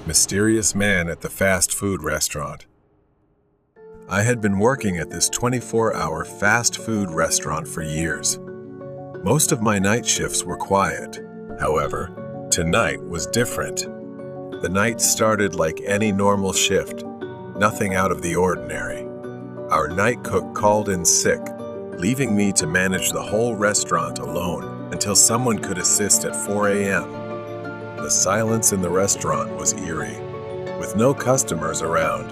Mysterious man at the fast food restaurant. I had been working at this 24-hour fast food restaurant for years. Most of my night shifts were quiet. However, tonight was different. The night started like any normal shift, nothing out of the ordinary. Our night cook called in sick, leaving me to manage the whole restaurant alone until someone could assist at 4 a.m. The silence in the restaurant was eerie. With no customers around,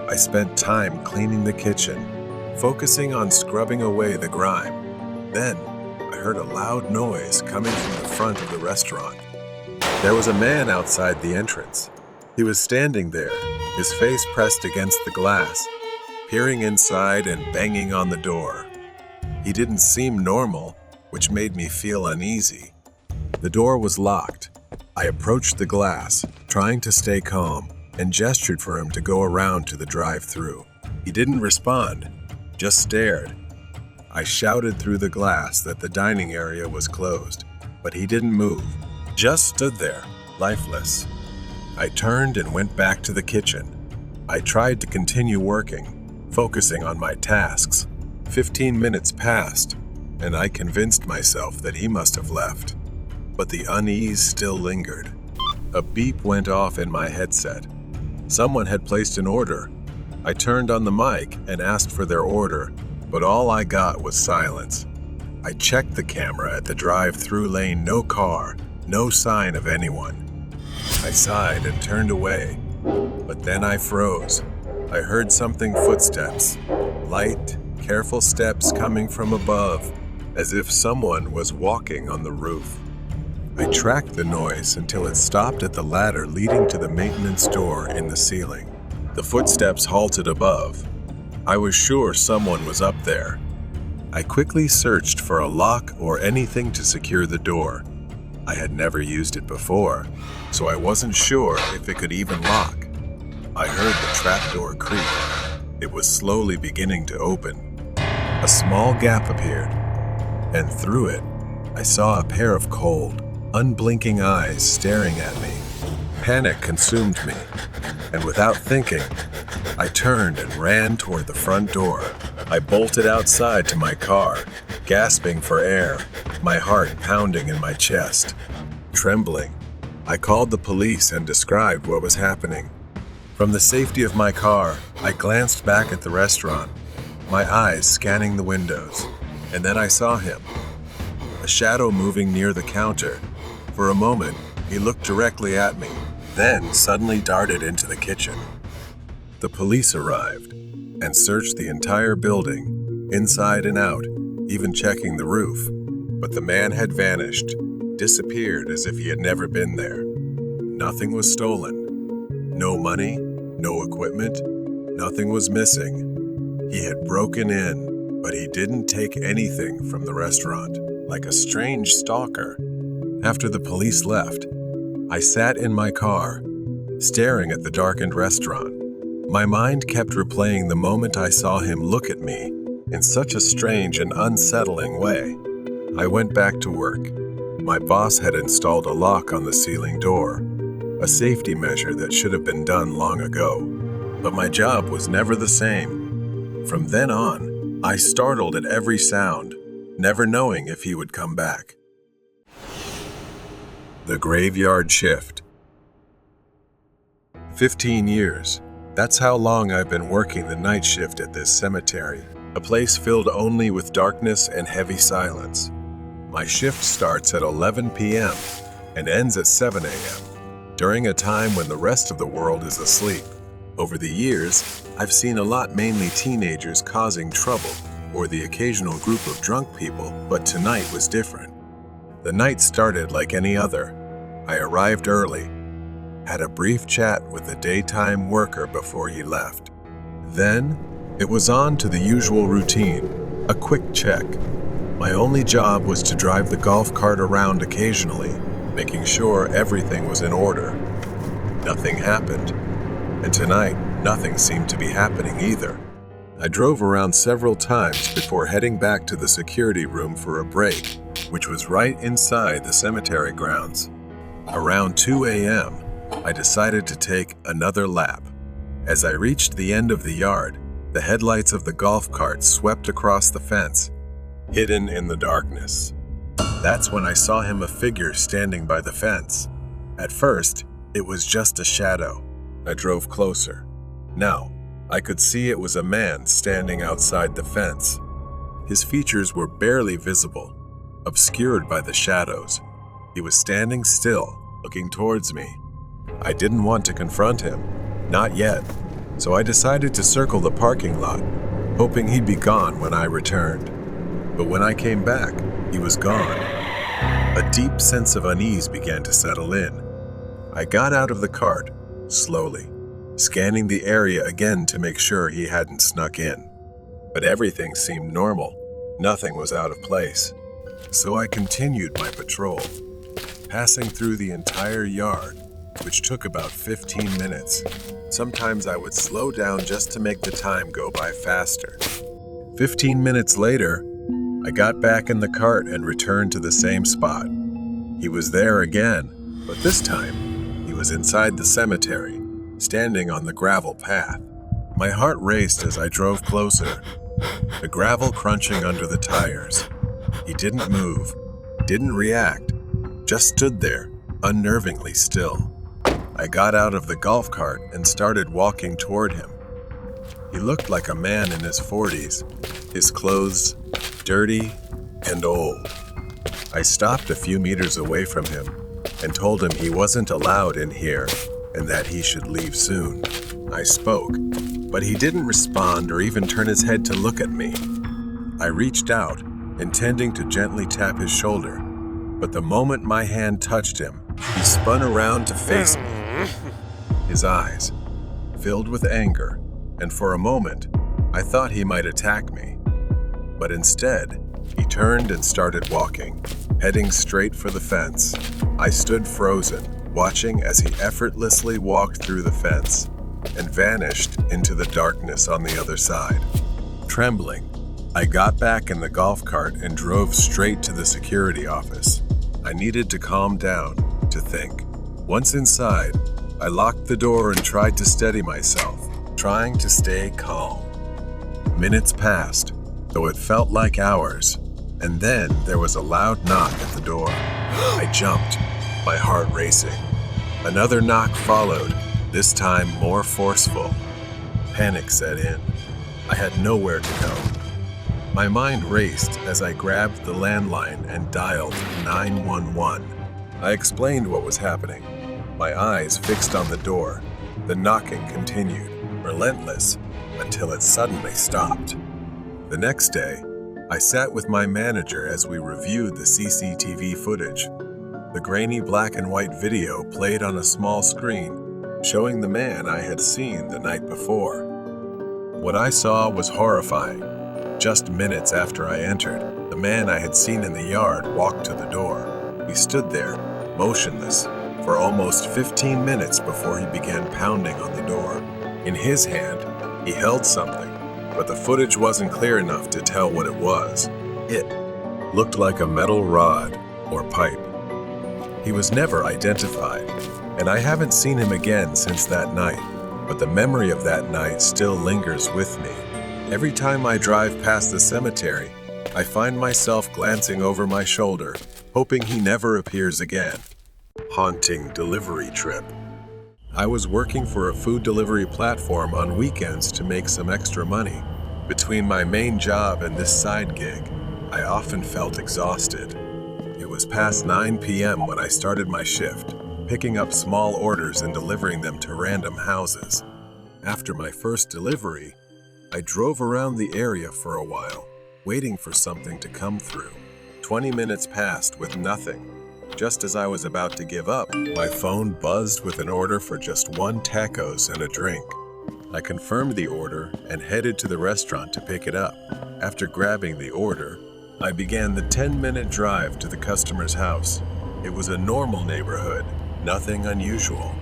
I spent time cleaning the kitchen, focusing on scrubbing away the grime. Then, I heard a loud noise coming from the front of the restaurant. There was a man outside the entrance. He was standing there, his face pressed against the glass, peering inside and banging on the door. He didn't seem normal, which made me feel uneasy. The door was locked. I approached the glass, trying to stay calm, and gestured for him to go around to the drive-thru. He didn't respond, just stared. I shouted through the glass that the dining area was closed, but he didn't move, just stood there, lifeless. I turned and went back to the kitchen. I tried to continue working, focusing on my tasks. 15 minutes passed, and I convinced myself that he must have left. But the unease still lingered. A beep went off in my headset. Someone had placed an order. I turned on the mic and asked for their order, but all I got was silence. I checked the camera at the drive-thru lane, no car, no sign of anyone. I sighed and turned away, but then I froze. I heard something footsteps, light, careful steps coming from above, as if someone was walking on the roof. I tracked the noise until it stopped at the ladder leading to the maintenance door in the ceiling. The footsteps halted above. I was sure someone was up there. I quickly searched for a lock or anything to secure the door. I had never used it before, so I wasn't sure if it could even lock. I heard the trapdoor creak. It was slowly beginning to open. A small gap appeared, and through it, I saw a pair of cold, unblinking eyes staring at me. Panic consumed me, and without thinking, I turned and ran toward the front door. I bolted outside to my car, gasping for air, my heart pounding in my chest. Trembling, I called the police and described what was happening. From the safety of my car, I glanced back at the restaurant, my eyes scanning the windows, and then I saw him. A shadow moving near the counter. For a moment, he looked directly at me, then suddenly darted into the kitchen. The police arrived and searched the entire building, inside and out, even checking the roof. But the man had vanished, disappeared as if he had never been there. Nothing was stolen. No money, no equipment, nothing was missing. He had broken in, but he didn't take anything from the restaurant, like a strange stalker. After the police left, I sat in my car, staring at the darkened restaurant. My mind kept replaying the moment I saw him look at me in such a strange and unsettling way. I went back to work. My boss had installed a lock on the ceiling door, a safety measure that should have been done long ago. But my job was never the same. From then on, I startled at every sound, never knowing if he would come back. The graveyard shift. 15 years. That's how long I've been working the night shift at this cemetery, a place filled only with darkness and heavy silence. My shift starts at 11 p.m. and ends at 7 a.m., during a time when the rest of the world is asleep. Over the years, I've seen a lot, mainly teenagers causing trouble, or the occasional group of drunk people, but tonight was different. The night started like any other. I arrived early, had a brief chat with a daytime worker before he left. Then, it was on to the usual routine, a quick check. My only job was to drive the golf cart around occasionally, making sure everything was in order. Nothing happened, and tonight, nothing seemed to be happening either. I drove around several times before heading back to the security room for a break, which was right inside the cemetery grounds. Around 2 a.m., I decided to take another lap. As I reached the end of the yard, the headlights of the golf cart swept across the fence, hidden in the darkness. That's when I saw him, a figure standing by the fence. At first, it was just a shadow. I drove closer. Now, I could see it was a man standing outside the fence. His features were barely visible, obscured by the shadows. He was standing still, looking towards me. I didn't want to confront him, not yet, so I decided to circle the parking lot, hoping he'd be gone when I returned. But when I came back, he was gone. A deep sense of unease began to settle in. I got out of the cart, slowly, scanning the area again to make sure he hadn't snuck in. But everything seemed normal. Nothing was out of place. So I continued my patrol, passing through the entire yard, which took about 15 minutes. Sometimes I would slow down just to make the time go by faster. 15 minutes later, I got back in the cart and returned to the same spot. He was there again, but this time, he was inside the cemetery, standing on the gravel path. My heart raced as I drove closer, the gravel crunching under the tires. He didn't move, didn't react, just stood there, unnervingly still. I got out of the golf cart and started walking toward him. He looked like a man in his 40s, his clothes dirty and old. I stopped a few meters away from him and told him he wasn't allowed in here and that he should leave soon. I spoke, but he didn't respond or even turn his head to look at me. I reached out, intending to gently tap his shoulder, but the moment my hand touched him, he spun around to face me. His eyes filled with anger, and for a moment, I thought he might attack me. But instead, he turned and started walking, heading straight for the fence. I stood frozen, watching as he effortlessly walked through the fence and vanished into the darkness on the other side. Trembling, I got back in the golf cart and drove straight to the security office. I needed to calm down, to think. Once inside, I locked the door and tried to steady myself, trying to stay calm. Minutes passed, though it felt like hours, and then there was a loud knock at the door. I jumped, my heart racing. Another knock followed, this time more forceful. Panic set in. I had nowhere to go. My mind raced as I grabbed the landline and dialed 911. I explained what was happening, my eyes fixed on the door. The knocking continued, relentless, until it suddenly stopped. The next day, I sat with my manager as we reviewed the CCTV footage. The grainy black and white video played on a small screen, showing the man I had seen the night before. What I saw was horrifying. Just minutes after I entered, the man I had seen in the yard walked to the door. He stood there, motionless, for almost 15 minutes before he began pounding on the door. In his hand, he held something, but the footage wasn't clear enough to tell what it was. It looked like a metal rod or pipe. He was never identified, and I haven't seen him again since that night, but the memory of that night still lingers with me. Every time I drive past the cemetery, I find myself glancing over my shoulder, hoping he never appears again. Haunting delivery trip. I was working for a food delivery platform on weekends to make some extra money. Between my main job and this side gig, I often felt exhausted. It was past 9 p.m. when I started my shift, picking up small orders and delivering them to random houses. After my first delivery, I drove around the area for a while, waiting for something to come through. 20 minutes passed with nothing. Just as I was about to give up, my phone buzzed with an order for just 1 tacos and a drink. I confirmed the order and headed to the restaurant to pick it up. After grabbing the order, I began the 10-minute drive to the customer's house. It was a normal neighborhood, nothing unusual.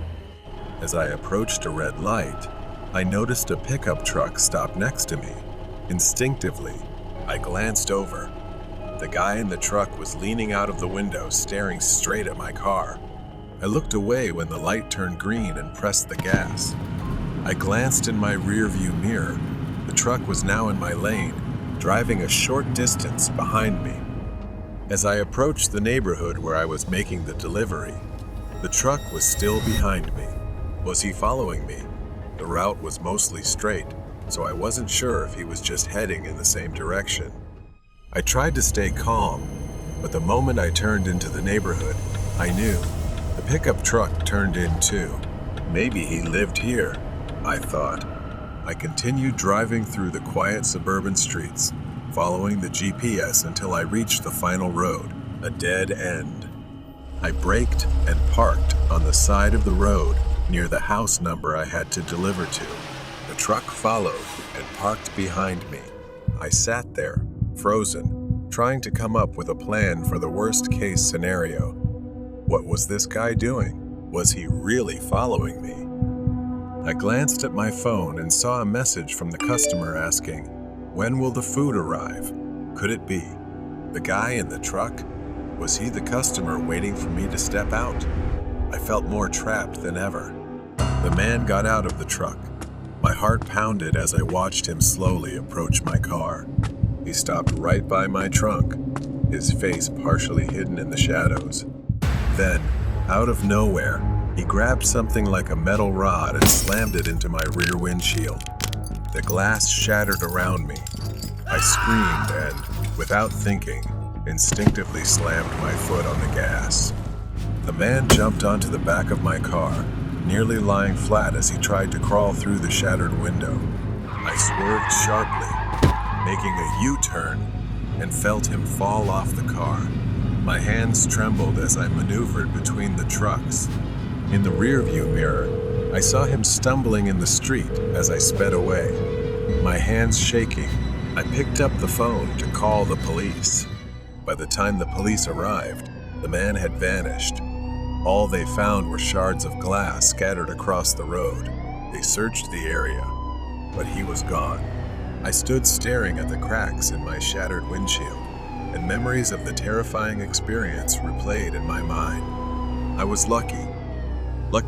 As I approached a red light, I noticed a pickup truck stop next to me. Instinctively, I glanced over. The guy in the truck was leaning out of the window, staring straight at my car. I looked away when the light turned green and pressed the gas. I glanced in my rearview mirror. The truck was now in my lane, driving a short distance behind me. As I approached the neighborhood where I was making the delivery, the truck was still behind me. Was he following me? The route was mostly straight, so I wasn't sure if he was just heading in the same direction. I tried to stay calm, but the moment I turned into the neighborhood, I knew. The pickup truck turned in too. Maybe he lived here, I thought. I continued driving through the quiet suburban streets, following the GPS until I reached the final road, a dead end. I braked and parked on the side of the road near the house number I had to deliver to. The truck followed and parked behind me. I sat there, frozen, trying to come up with a plan for the worst-case scenario. What was this guy doing? Was he really following me? I glanced at my phone and saw a message from the customer asking, "When will the food arrive?" Could it be the guy in the truck? Was he the customer waiting for me to step out? I felt more trapped than ever. The man got out of the truck. My heart pounded as I watched him slowly approach my car. He stopped right by my trunk, his face partially hidden in the shadows. Then, out of nowhere, he grabbed something like a metal rod and slammed it into my rear windshield. The glass shattered around me. I screamed and, without thinking, instinctively slammed my foot on the gas. The man jumped onto the back of my car, nearly lying flat as he tried to crawl through the shattered window. I swerved sharply, making a U-turn, and felt him fall off the car. My hands trembled as I maneuvered between the trucks. In the rearview mirror, I saw him stumbling in the street as I sped away. My hands shaking, I picked up the phone to call the police. By the time the police arrived, the man had vanished. All they found were shards of glass scattered across the road. They searched the area, but he was gone. I stood staring at the cracks in my shattered windshield, and memories of the terrifying experience replayed in my mind. I was lucky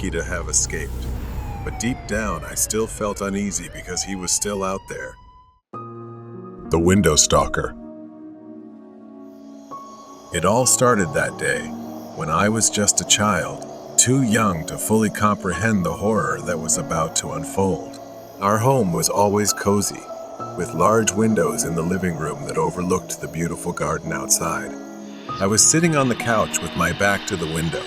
to have escaped, but deep down I still felt uneasy because he was still out there. The Window Stalker. It all started that day, when I was just a child, too young to fully comprehend the horror that was about to unfold. Our home was always cozy, with large windows in the living room that overlooked the beautiful garden outside. I was sitting on the couch with my back to the window,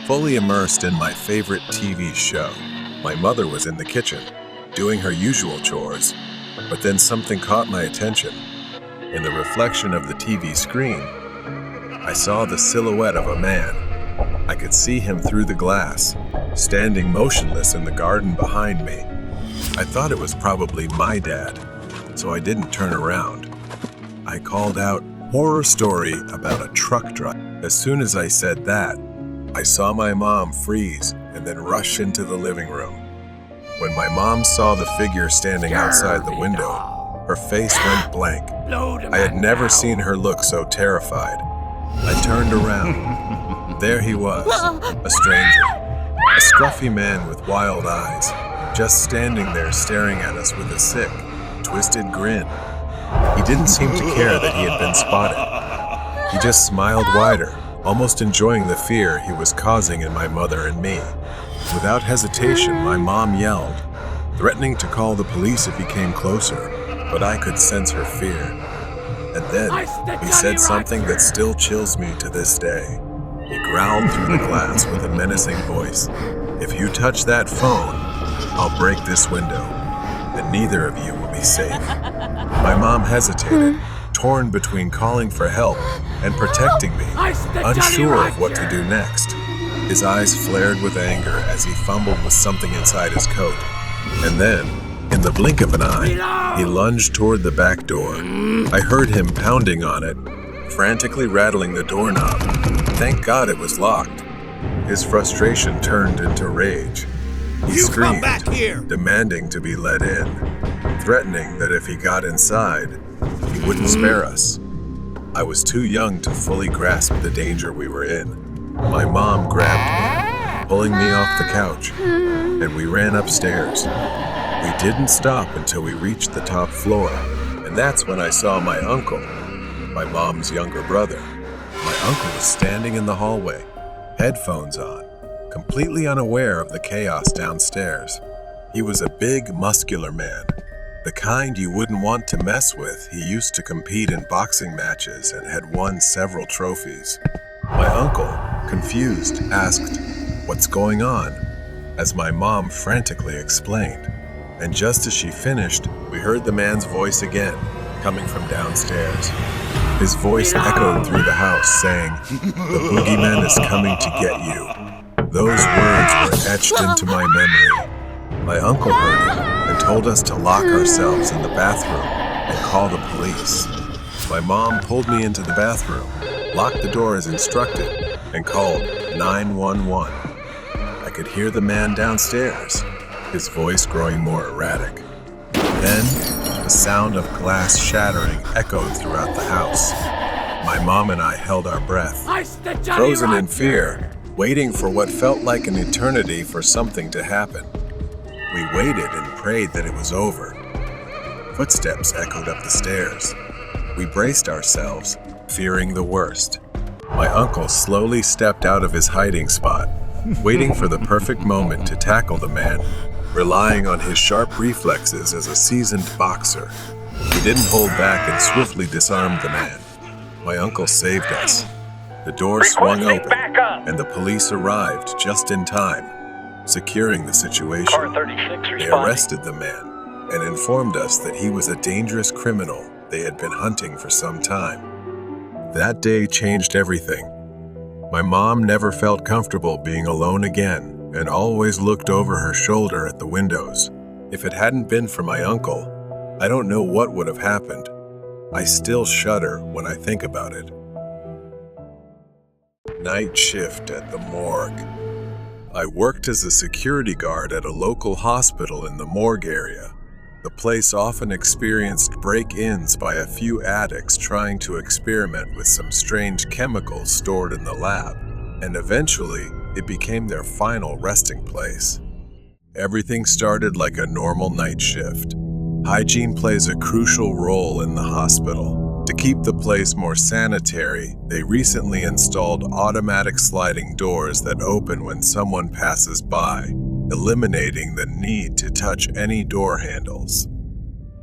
fully immersed in my favorite TV show. My mother was in the kitchen, doing her usual chores, but then something caught my attention. In the reflection of the TV screen, I saw the silhouette of a man. I could see him through the glass, standing motionless in the garden behind me. I thought it was probably my dad, so I didn't turn around. I called out, "Horror story about a truck driver." As soon as I said that, I saw my mom freeze and then rush into the living room. When my mom saw the figure standing outside the window, her face went blank. I had never seen her look so terrified. I turned around. There he was, a stranger, a scruffy man with wild eyes, just standing there staring at us with a sick, twisted grin. He didn't seem to care that he had been spotted. He just smiled wider, almost enjoying the fear he was causing in my mother and me. Without hesitation, my mom yelled, threatening to call the police if he came closer, but I could sense her fear. And then, he said something that still chills me to this day. He growled through the glass with a menacing voice, "If you touch that phone, I'll break this window, and neither of you will be safe." My mom hesitated, torn between calling for help and protecting me, unsure of what to do next. His eyes flared with anger as he fumbled with something inside his coat. And then, in the blink of an eye, he lunged toward the back door. I heard him pounding on it, frantically rattling the doorknob. Thank God it was locked. His frustration turned into rage. He screamed, demanding to be let in, threatening that if he got inside, he wouldn't spare us. I was too young to fully grasp the danger we were in. My mom grabbed me, pulling me off the couch, and we ran upstairs. We didn't stop until we reached the top floor, and that's when I saw my uncle, my mom's younger brother. My uncle was standing in the hallway, headphones on, completely unaware of the chaos downstairs. He was a big, muscular man, the kind you wouldn't want to mess with. He used to compete in boxing matches and had won several trophies. My uncle, confused, asked, "What's going on?" as my mom frantically explained. And just as she finished, we heard the man's voice again, coming from downstairs. His voice echoed through the house, saying, "The boogeyman is coming to get you." Those words were etched into my memory. My uncle heard it and told us to lock ourselves in the bathroom and call the police. My mom pulled me into the bathroom, locked the door as instructed, and called 911. I could hear the man downstairs, his voice growing more erratic. Then, the sound of glass shattering echoed throughout the house. My mom and I held our breath, frozen in fear, waiting for what felt like an eternity for something to happen. We waited and prayed that it was over. Footsteps echoed up the stairs. We braced ourselves, fearing the worst. My uncle slowly stepped out of his hiding spot, waiting for the perfect moment to tackle the man, relying on his sharp reflexes as a seasoned boxer. He didn't hold back and swiftly disarmed the man. My uncle saved us. The door swung open, and the police arrived just in time, securing the situation. They arrested the man and informed us that he was a dangerous criminal they had been hunting for some time. That day changed everything. My mom never felt comfortable being alone again and always looked over her shoulder at the windows. If it hadn't been for my uncle, I don't know what would have happened. I still shudder when I think about it. Night shift at the morgue. I worked as a security guard at a local hospital in the morgue area. The place often experienced break-ins by a few addicts trying to experiment with some strange chemicals stored in the lab, and eventually it became their final resting place. Everything started like a normal night shift. Hygiene plays a crucial role in the hospital. To keep the place more sanitary, they recently installed automatic sliding doors that open when someone passes by, eliminating the need to touch any door handles.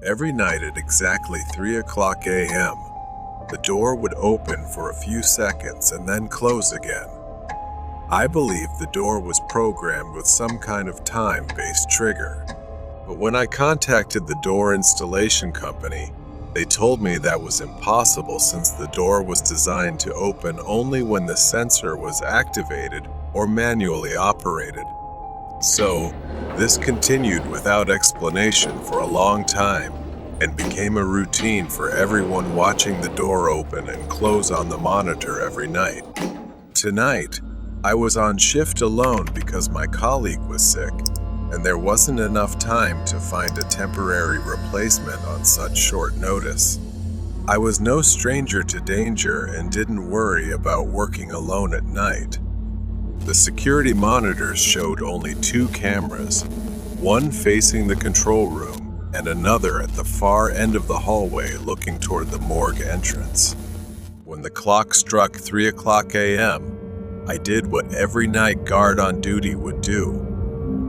Every night at exactly 3:00 a.m., the door would open for a few seconds and then close again. I believe the door was programmed with some kind of time-based trigger. But when I contacted the door installation company, they told me that was impossible since the door was designed to open only when the sensor was activated or manually operated. So, this continued without explanation for a long time and became a routine for everyone watching the door open and close on the monitor every night. Tonight, I was on shift alone because my colleague was sick, and there wasn't enough time to find a temporary replacement on such short notice. I was no stranger to danger and didn't worry about working alone at night. The security monitors showed only 2 cameras, one facing the control room and another at the far end of the hallway looking toward the morgue entrance. When the clock struck 3:00 a.m., I did what every night guard on duty would do.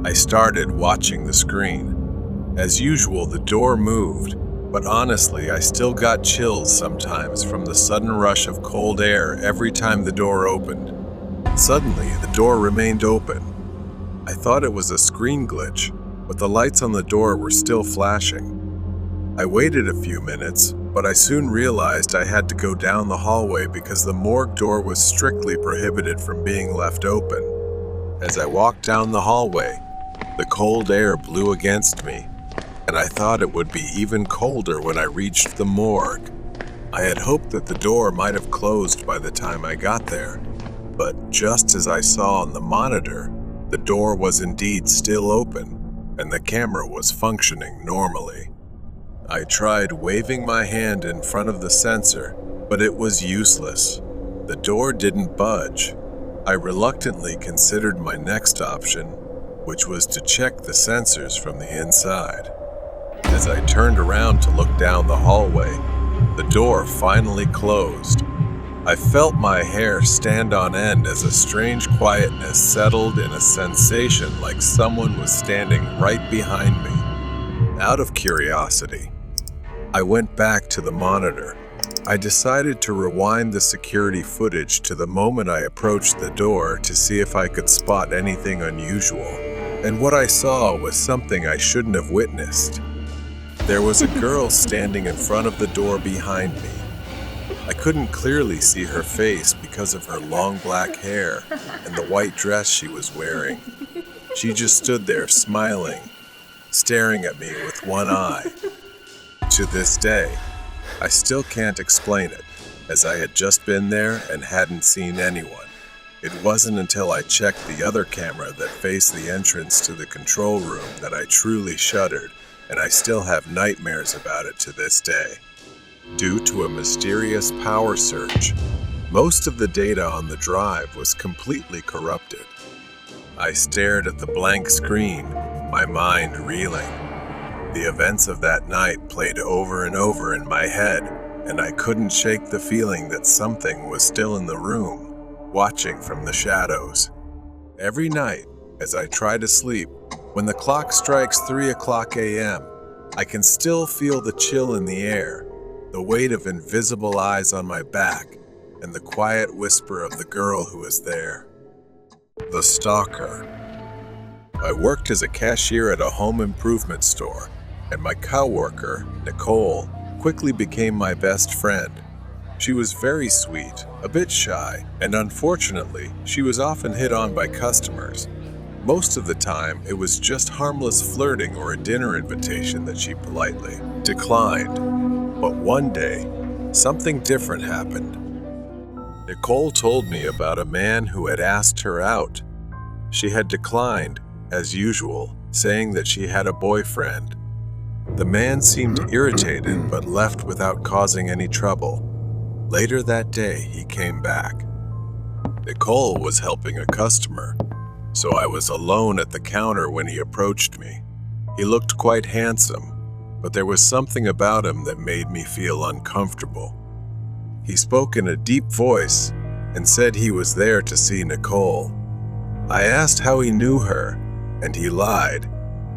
I started watching the screen. As usual, the door moved, but honestly, I still got chills sometimes from the sudden rush of cold air every time the door opened. Suddenly, the door remained open. I thought it was a screen glitch, but the lights on the door were still flashing. I waited a few minutes, but I soon realized I had to go down the hallway because the morgue door was strictly prohibited from being left open. As I walked down the hallway, the cold air blew against me, and I thought it would be even colder when I reached the morgue. I had hoped that the door might have closed by the time I got there, but just as I saw on the monitor, the door was indeed still open, and the camera was functioning normally. I tried waving my hand in front of the sensor, but it was useless. The door didn't budge. I reluctantly considered my next option, which was to check the sensors from the inside. As I turned around to look down the hallway, the door finally closed. I felt my hair stand on end as a strange quietness settled in a sensation like someone was standing right behind me. Out of curiosity, I went back to the monitor. I decided to rewind the security footage to the moment I approached the door to see if I could spot anything unusual. And what I saw was something I shouldn't have witnessed. There was a girl standing in front of the door behind me. I couldn't clearly see her face because of her long black hair and the white dress she was wearing. She just stood there smiling, staring at me with one eye. To this day, I still can't explain it, as I had just been there and hadn't seen anyone. It wasn't until I checked the other camera that faced the entrance to the control room that I truly shuddered, and I still have nightmares about it to this day. Due to a mysterious power surge, most of the data on the drive was completely corrupted. I stared at the blank screen, my mind reeling. The events of that night played over and over in my head, and I couldn't shake the feeling that something was still in the room, watching from the shadows. Every night, as I try to sleep, when the clock strikes 3:00 a.m., I can still feel the chill in the air, the weight of invisible eyes on my back, and the quiet whisper of the girl who was there. The stalker. I worked as a cashier at a home improvement store, and my coworker, Nicole, quickly became my best friend. She was very sweet, a bit shy, and unfortunately, she was often hit on by customers. Most of the time, it was just harmless flirting or a dinner invitation that she politely declined. But one day, something different happened. Nicole told me about a man who had asked her out. She had declined, as usual, saying that she had a boyfriend. The man seemed irritated but left without causing any trouble. Later that day, he came back. Nicole was helping a customer, so I was alone at the counter when he approached me. He looked quite handsome, but there was something about him that made me feel uncomfortable. He spoke in a deep voice and said he was there to see Nicole. I asked how he knew her, and he lied,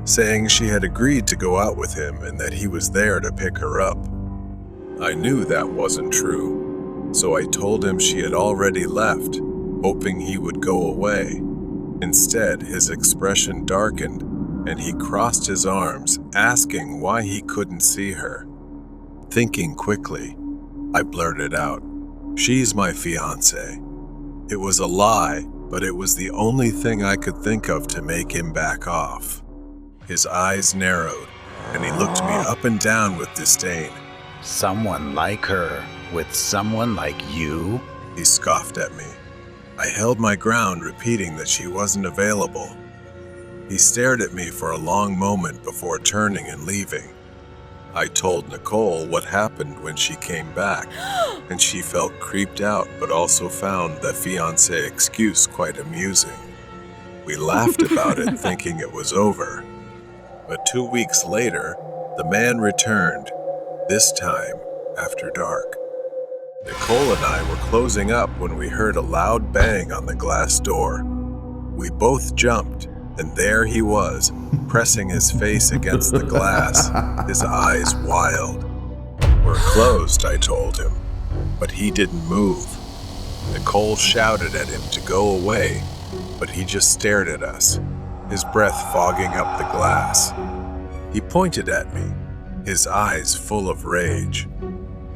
saying she had agreed to go out with him and that he was there to pick her up. I knew that wasn't true, so I told him she had already left, hoping he would go away. Instead, his expression darkened, and he crossed his arms, asking why he couldn't see her. Thinking quickly, I blurted out, "She's my fiancée." It was a lie, but it was the only thing I could think of to make him back off. His eyes narrowed, and he looked me up and down with disdain. "Someone like her with someone like you?" He scoffed at me. I held my ground, repeating that she wasn't available. He stared at me for a long moment before turning and leaving. I told Nicole what happened when she came back, and she felt creeped out but also found the fiancé excuse quite amusing. We laughed about it, thinking it was over. But 2 weeks later, the man returned, this time after dark. Nicole and I were closing up when we heard a loud bang on the glass door. We both jumped, and there he was, pressing his face against the glass, his eyes wild. "We're closed," I told him, but he didn't move. Nicole shouted at him to go away, but he just stared at us, his breath fogging up the glass. He pointed at me, his eyes full of rage.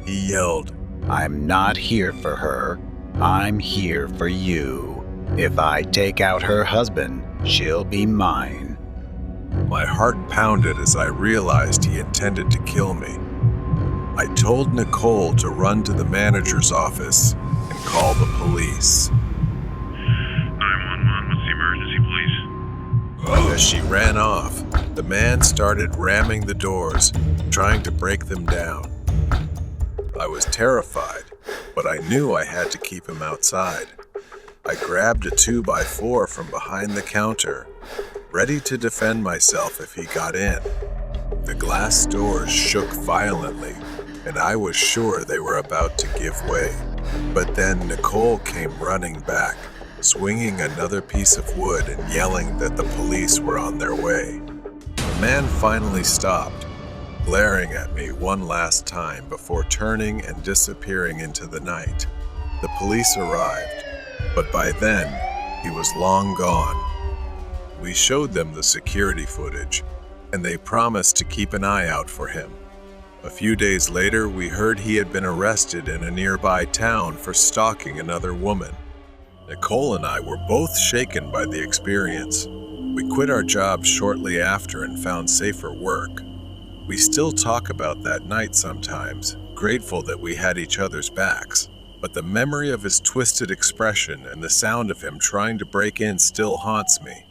He yelled, "I'm not here for her. I'm here for you. If I take out her husband, she'll be mine." My heart pounded as I realized he intended to kill me. I told Nicole to run to the manager's office and call the police. 911, what's the emergency, please? As she ran off, the man started ramming the doors, trying to break them down. I was terrified, but I knew I had to keep him outside. I grabbed a 2x4 from behind the counter, ready to defend myself if he got in. The glass doors shook violently, and I was sure they were about to give way. But then Nicole came running back, swinging another piece of wood and yelling that the police were on their way. The man finally stopped, glaring at me one last time before turning and disappearing into the night. The police arrived, but by then, he was long gone. We showed them the security footage, and they promised to keep an eye out for him. A few days later, we heard he had been arrested in a nearby town for stalking another woman. Nicole and I were both shaken by the experience. We quit our jobs shortly after and found safer work. We still talk about that night sometimes, grateful that we had each other's backs. But the memory of his twisted expression and the sound of him trying to break in still haunts me.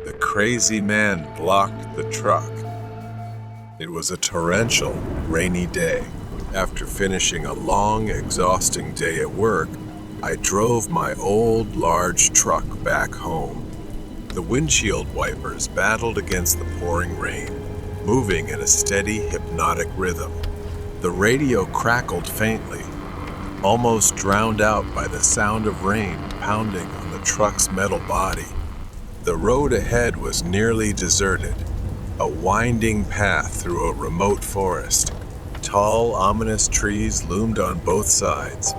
The crazy man blocked the truck. It was a torrential, rainy day. After finishing a long, exhausting day at work, I drove my old, large truck back home. The windshield wipers battled against the pouring rain, moving in a steady, hypnotic rhythm. The radio crackled faintly, almost drowned out by the sound of rain pounding on the truck's metal body. The road ahead was nearly deserted, a winding path through a remote forest. Tall, ominous trees loomed on both sides,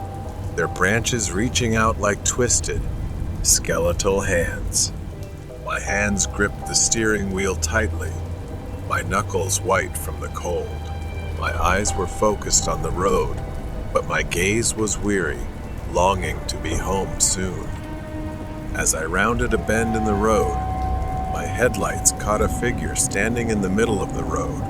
their branches reaching out like twisted, skeletal hands. My hands gripped the steering wheel tightly, my knuckles white from the cold. My eyes were focused on the road, but my gaze was weary, longing to be home soon. As I rounded a bend in the road, my headlights caught a figure standing in the middle of the road.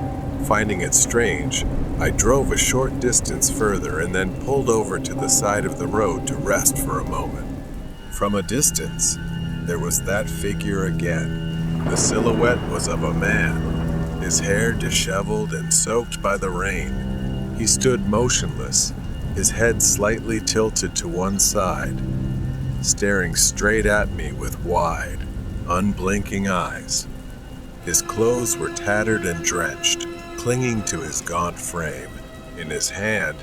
Finding it strange, I drove a short distance further and then pulled over to the side of the road to rest for a moment. From a distance, there was that figure again. The silhouette was of a man, his hair disheveled and soaked by the rain. He stood motionless, his head slightly tilted to one side, staring straight at me with wide, unblinking eyes. His clothes were tattered and drenched, clinging to his gaunt frame. In his hand,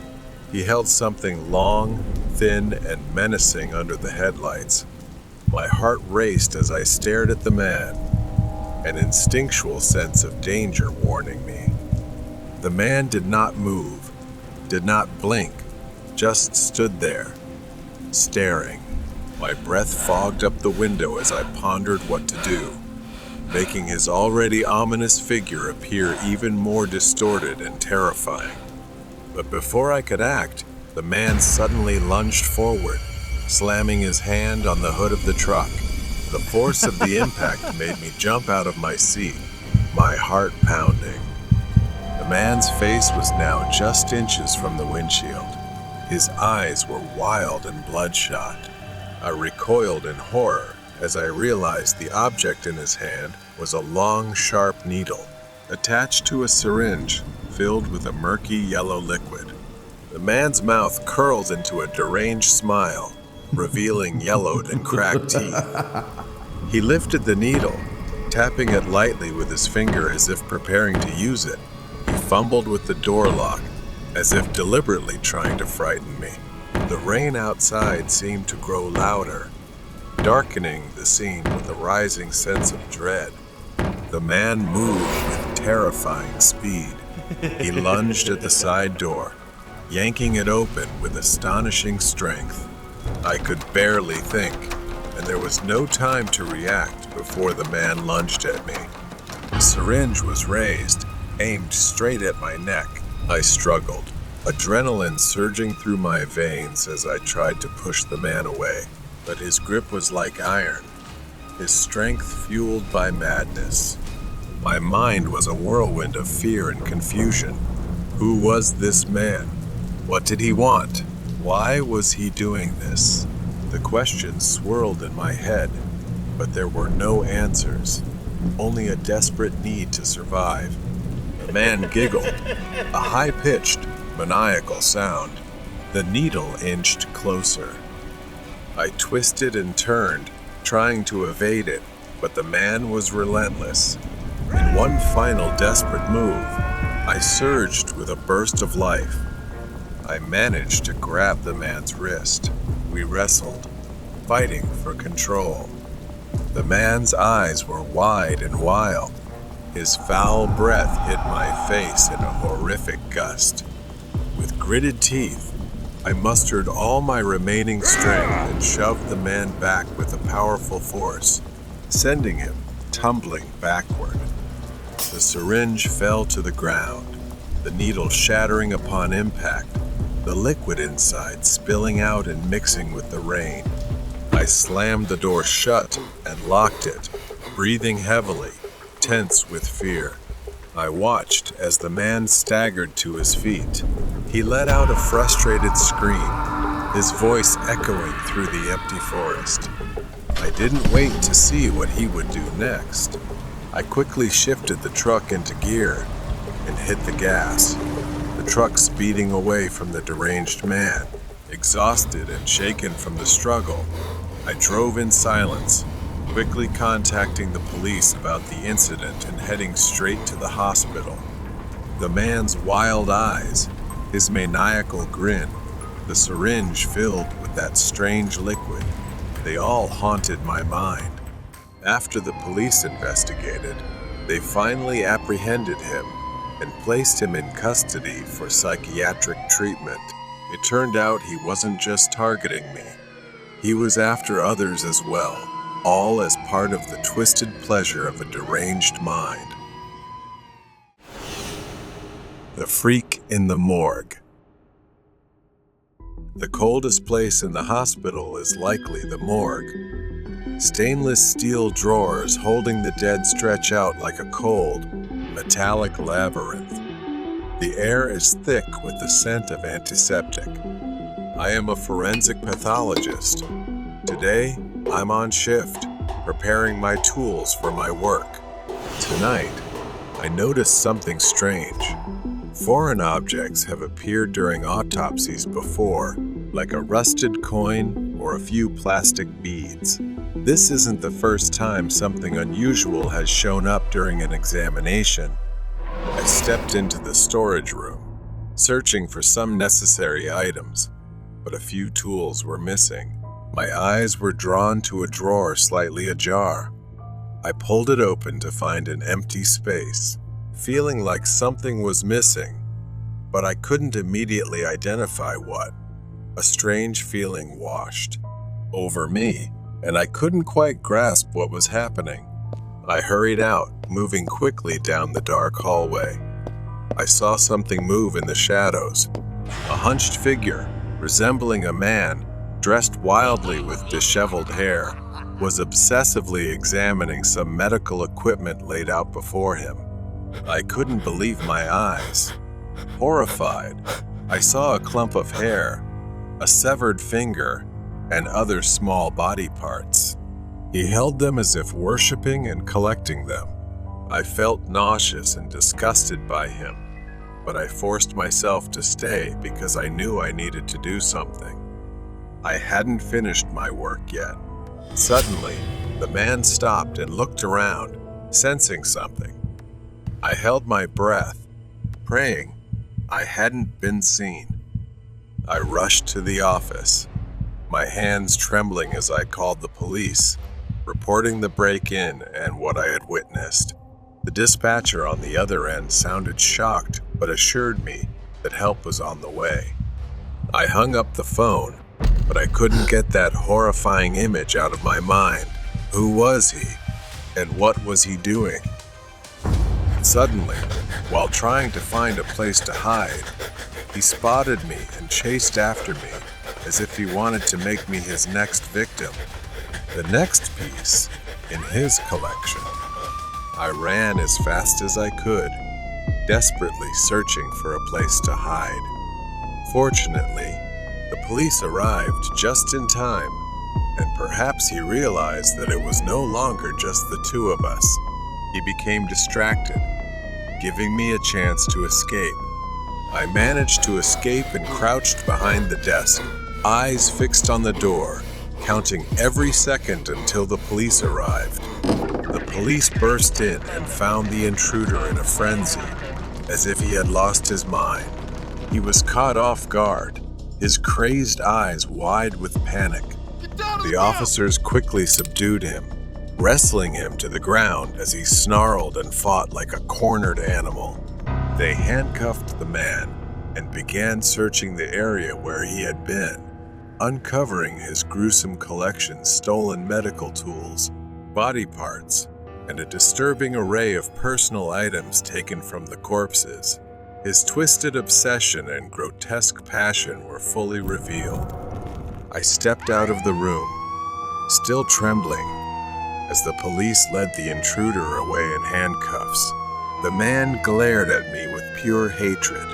he held something long, thin, and menacing under the headlights. My heart raced as I stared at the man, an instinctual sense of danger warning me. The man did not move, did not blink, just stood there, staring. My breath fogged up the window as I pondered what to do, making his already ominous figure appear even more distorted and terrifying. But before I could act, the man suddenly lunged forward, slamming his hand on the hood of the truck. The force of the impact made me jump out of my seat, my heart pounding. The man's face was now just inches from the windshield. His eyes were wild and bloodshot. I recoiled in horror as I realized the object in his hand was a long, sharp needle, attached to a syringe filled with a murky yellow liquid. The man's mouth curled into a deranged smile, revealing yellowed and cracked teeth. He lifted the needle, tapping it lightly with his finger as if preparing to use it. He fumbled with the door lock, as if deliberately trying to frighten me. The rain outside seemed to grow louder, darkening the scene with a rising sense of dread. The man moved with terrifying speed. He lunged at the side door, yanking it open with astonishing strength. I could barely think, and there was no time to react before the man lunged at me. The syringe was raised, aimed straight at my neck. I struggled, adrenaline surging through my veins as I tried to push the man away. But his grip was like iron, his strength fueled by madness. My mind was a whirlwind of fear and confusion. Who was this man? What did he want? Why was he doing this? The questions swirled in my head, but there were no answers, only a desperate need to survive. The man giggled, a high-pitched, maniacal sound. The needle inched closer. I twisted and turned, trying to evade it, but the man was relentless. In one final desperate move, I surged with a burst of life. I managed to grab the man's wrist. We wrestled, fighting for control. The man's eyes were wide and wild. His foul breath hit my face in a horrific gust. With gritted teeth, I mustered all my remaining strength and shoved the man back with a powerful force, sending him tumbling backward. The syringe fell to the ground, the needle shattering upon impact, the liquid inside spilling out and mixing with the rain. I slammed the door shut and locked it, breathing heavily, tense with fear. I watched as the man staggered to his feet. He let out a frustrated scream, his voice echoing through the empty forest. I didn't wait to see what he would do next. I quickly shifted the truck into gear and hit the gas, the truck speeding away from the deranged man. Exhausted and shaken from the struggle, I drove in silence, quickly contacting the police about the incident and heading straight to the hospital. The man's wild eyes, his maniacal grin, the syringe filled with that strange liquid, they all haunted my mind. After the police investigated, they finally apprehended him and placed him in custody for psychiatric treatment. It turned out he wasn't just targeting me. He was after others as well, all as part of the twisted pleasure of a deranged mind. The freak in the morgue. The coldest place in the hospital is likely the morgue. Stainless steel drawers holding the dead stretch out like a cold, metallic labyrinth. The air is thick with the scent of antiseptic. I am a forensic pathologist. Today, I'm on shift, preparing my tools for my work. Tonight, I noticed something strange. Foreign objects have appeared during autopsies before, like a rusted coin or a few plastic beads. This isn't the first time something unusual has shown up during an examination. I stepped into the storage room, searching for some necessary items, but a few tools were missing. My eyes were drawn to a drawer slightly ajar. I pulled it open to find an empty space, feeling like something was missing, but I couldn't immediately identify what. A strange feeling washed over me, and I couldn't quite grasp what was happening. I hurried out, moving quickly down the dark hallway. I saw something move in the shadows. A hunched figure, resembling a man, dressed wildly with disheveled hair, was obsessively examining some medical equipment laid out before him. I couldn't believe my eyes. Horrified, I saw a clump of hair, a severed finger, and other small body parts. He held them as if worshiping and collecting them. I felt nauseous and disgusted by him, but I forced myself to stay because I knew I needed to do something. I hadn't finished my work yet. Suddenly, the man stopped and looked around, sensing something. I held my breath, praying I hadn't been seen. I rushed to the office, my hands trembling as I called the police, reporting the break-in and what I had witnessed. The dispatcher on the other end sounded shocked but assured me that help was on the way. I hung up the phone, but I couldn't get that horrifying image out of my mind. Who was he? And what was he doing? Suddenly, while trying to find a place to hide, he spotted me and chased after me as if he wanted to make me his next victim, the next piece in his collection. I ran as fast as I could, desperately searching for a place to hide. Fortunately, the police arrived just in time, and perhaps he realized that it was no longer just the two of us. He became distracted, giving me a chance to escape. I managed to escape and crouched behind the desk, eyes fixed on the door, counting every second until the police arrived. The police burst in and found the intruder in a frenzy, as if he had lost his mind. He was caught off guard, his crazed eyes wide with panic. The officers quickly subdued him, wrestling him to the ground as he snarled and fought like a cornered animal. They handcuffed the man and began searching the area where he had been, uncovering his gruesome collection, stolen medical tools, body parts, and a disturbing array of personal items taken from the corpses. His twisted obsession and grotesque passion were fully revealed. I stepped out of the room, still trembling, as the police led the intruder away in handcuffs. The man glared at me with pure hatred.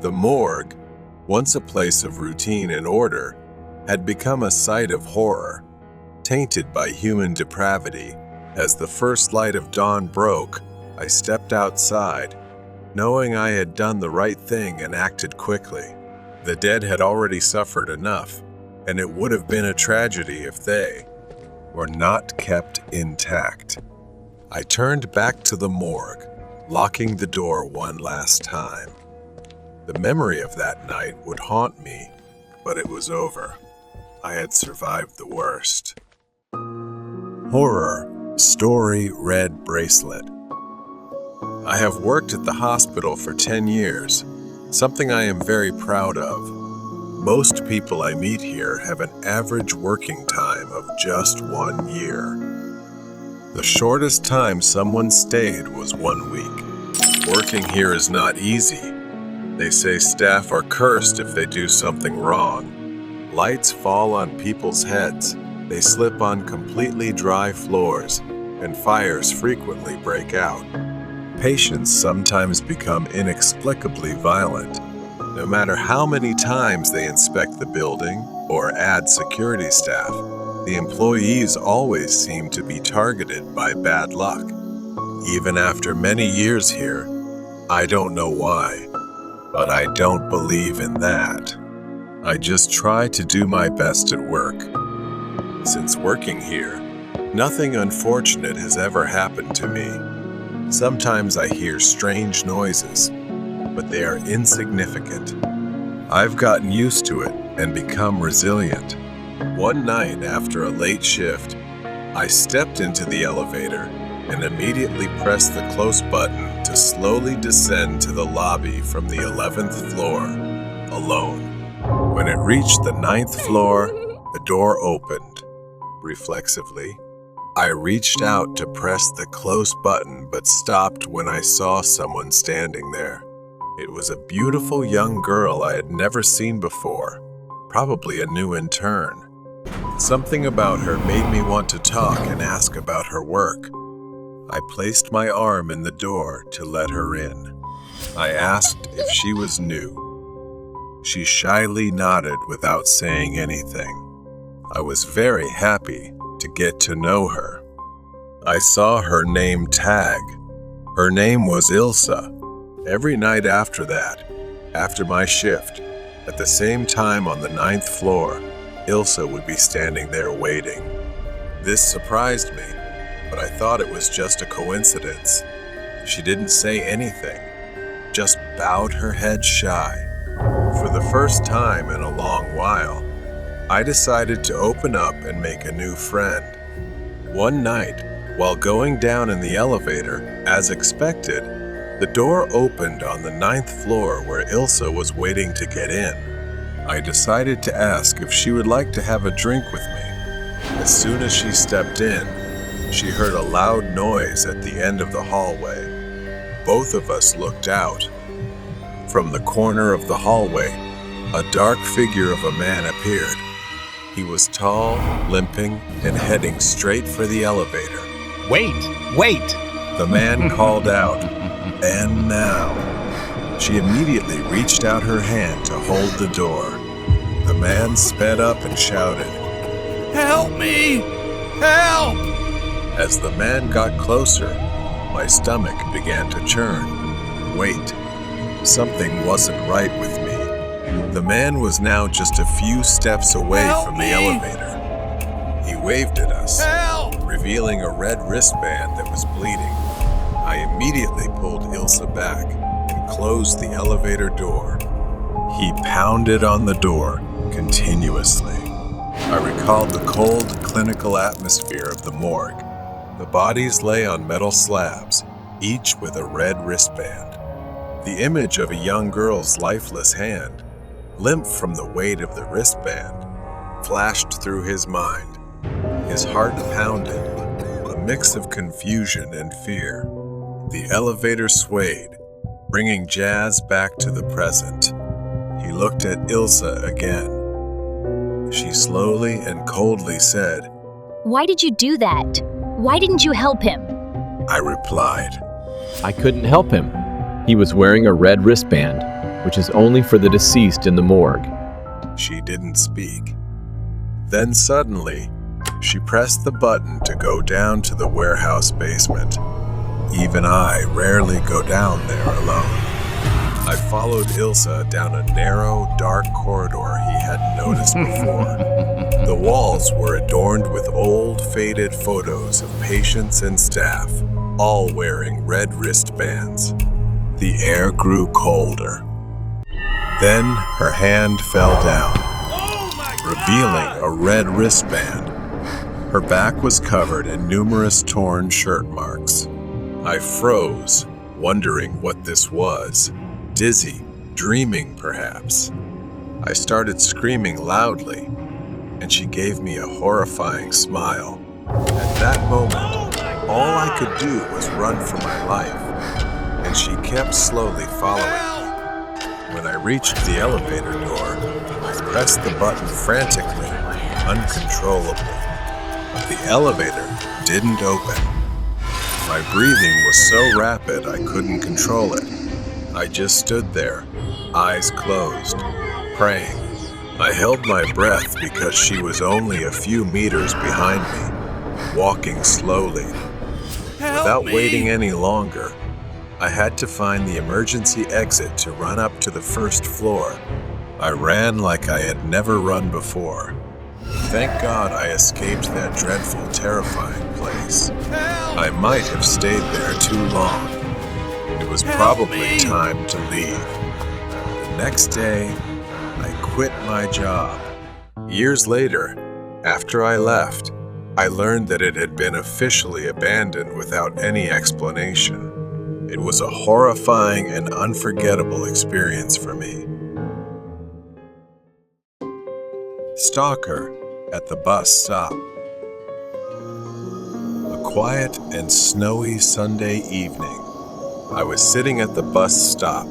The morgue, once a place of routine and order, had become a sight of horror, tainted by human depravity. As the first light of dawn broke, I stepped outside, knowing I had done the right thing and acted quickly. The dead had already suffered enough, and it would have been a tragedy if they were not kept intact. I turned back to the morgue, locking the door one last time. The memory of that night would haunt me, but it was over. I had survived the worst. Horror Story Red Bracelet. I have worked at the hospital for 10 years, something I am very proud of. Most people I meet here have an average working time of just 1 year. The shortest time someone stayed was 1 week. Working here is not easy. They say staff are cursed if they do something wrong. Lights fall on people's heads, they slip on completely dry floors, and fires frequently break out. Patients sometimes become inexplicably violent. No matter how many times they inspect the building or add security staff, the employees always seem to be targeted by bad luck. Even after many years here, I don't know why, but I don't believe in that. I just try to do my best at work. Since working here, nothing unfortunate has ever happened to me. Sometimes I hear strange noises, but they are insignificant. I've gotten used to it and become resilient. One night after a late shift, I stepped into the elevator and immediately pressed the close button to slowly descend to the lobby from the 11th floor, alone. When it reached the 9th floor, the door opened. Reflexively, I reached out to press the close button but stopped when I saw someone standing there. It was a beautiful young girl I had never seen before, probably a new intern. Something about her made me want to talk and ask about her work. I placed my arm in the door to let her in. I asked if she was new. She shyly nodded without saying anything. I was very happy to get to know her. I saw her name tag. Her name was Ilsa. Every night after that, after my shift, at the same time on the 9th floor, Ilsa would be standing there waiting. This surprised me, but I thought it was just a coincidence. She didn't say anything, just bowed her head shy. For the first time in a long while, I decided to open up and make a new friend. One night, while going down in the elevator, as expected, the door opened on the 9th floor where Ilsa was waiting to get in. I decided to ask if she would like to have a drink with me. As soon as she stepped in, she heard a loud noise at the end of the hallway. Both of us looked out. From the corner of the hallway, a dark figure of a man appeared. He was tall, limping, and heading straight for the elevator. Wait! The man called out, "And now." She immediately reached out her hand to hold the door. The man sped up and shouted, "Help me! Help!" As the man got closer, my stomach began to churn. Wait, something wasn't right with me. The man was now just a few steps away from the elevator. waved at us, revealing a red wristband that was bleeding. I immediately pulled Ilsa back and closed the elevator door. He pounded on the door continuously. I recalled the cold, clinical atmosphere of the morgue. The bodies lay on metal slabs, each with a red wristband. The image of a young girl's lifeless hand, limp from the weight of the wristband, flashed through his mind. His heart pounded, a mix of confusion and fear. The elevator swayed, bringing Jazz back to the present. He looked at Ilsa again. She slowly and coldly said, "Why did you do that? Why didn't you help him?" I replied, I couldn't help him. He was wearing a red wristband, which is only for the deceased in the morgue. She didn't speak. Then suddenly, she pressed the button to go down to the warehouse basement. Even I rarely go down there alone. I followed Ilsa down a narrow, dark corridor he hadn't noticed before. The walls were adorned with old, faded photos of patients and staff, all wearing red wristbands. The air grew colder. Then her hand fell down, revealing a red wristband. Her back was covered in numerous torn shirt marks. I froze, wondering what this was. Dizzy, dreaming perhaps. I started screaming loudly, and she gave me a horrifying smile. At that moment, all I could do was run for my life, and she kept slowly following me. When I reached the elevator door, I pressed the button frantically, uncontrollably. But the elevator didn't open. My breathing was so rapid I couldn't control it. I just stood there, eyes closed, praying. I held my breath because she was only a few meters behind me, walking slowly. Without waiting any longer, I had to find the emergency exit to run up to the first floor. I ran like I had never run before. Thank God I escaped that dreadful, terrifying place. I might have stayed there too long. It was probably time to leave. The next day, I quit my job. Years later, after I left, I learned that it had been officially abandoned without any explanation. It was a horrifying and unforgettable experience for me. Stalker at the bus stop. A quiet and snowy Sunday evening. I was sitting at the bus stop,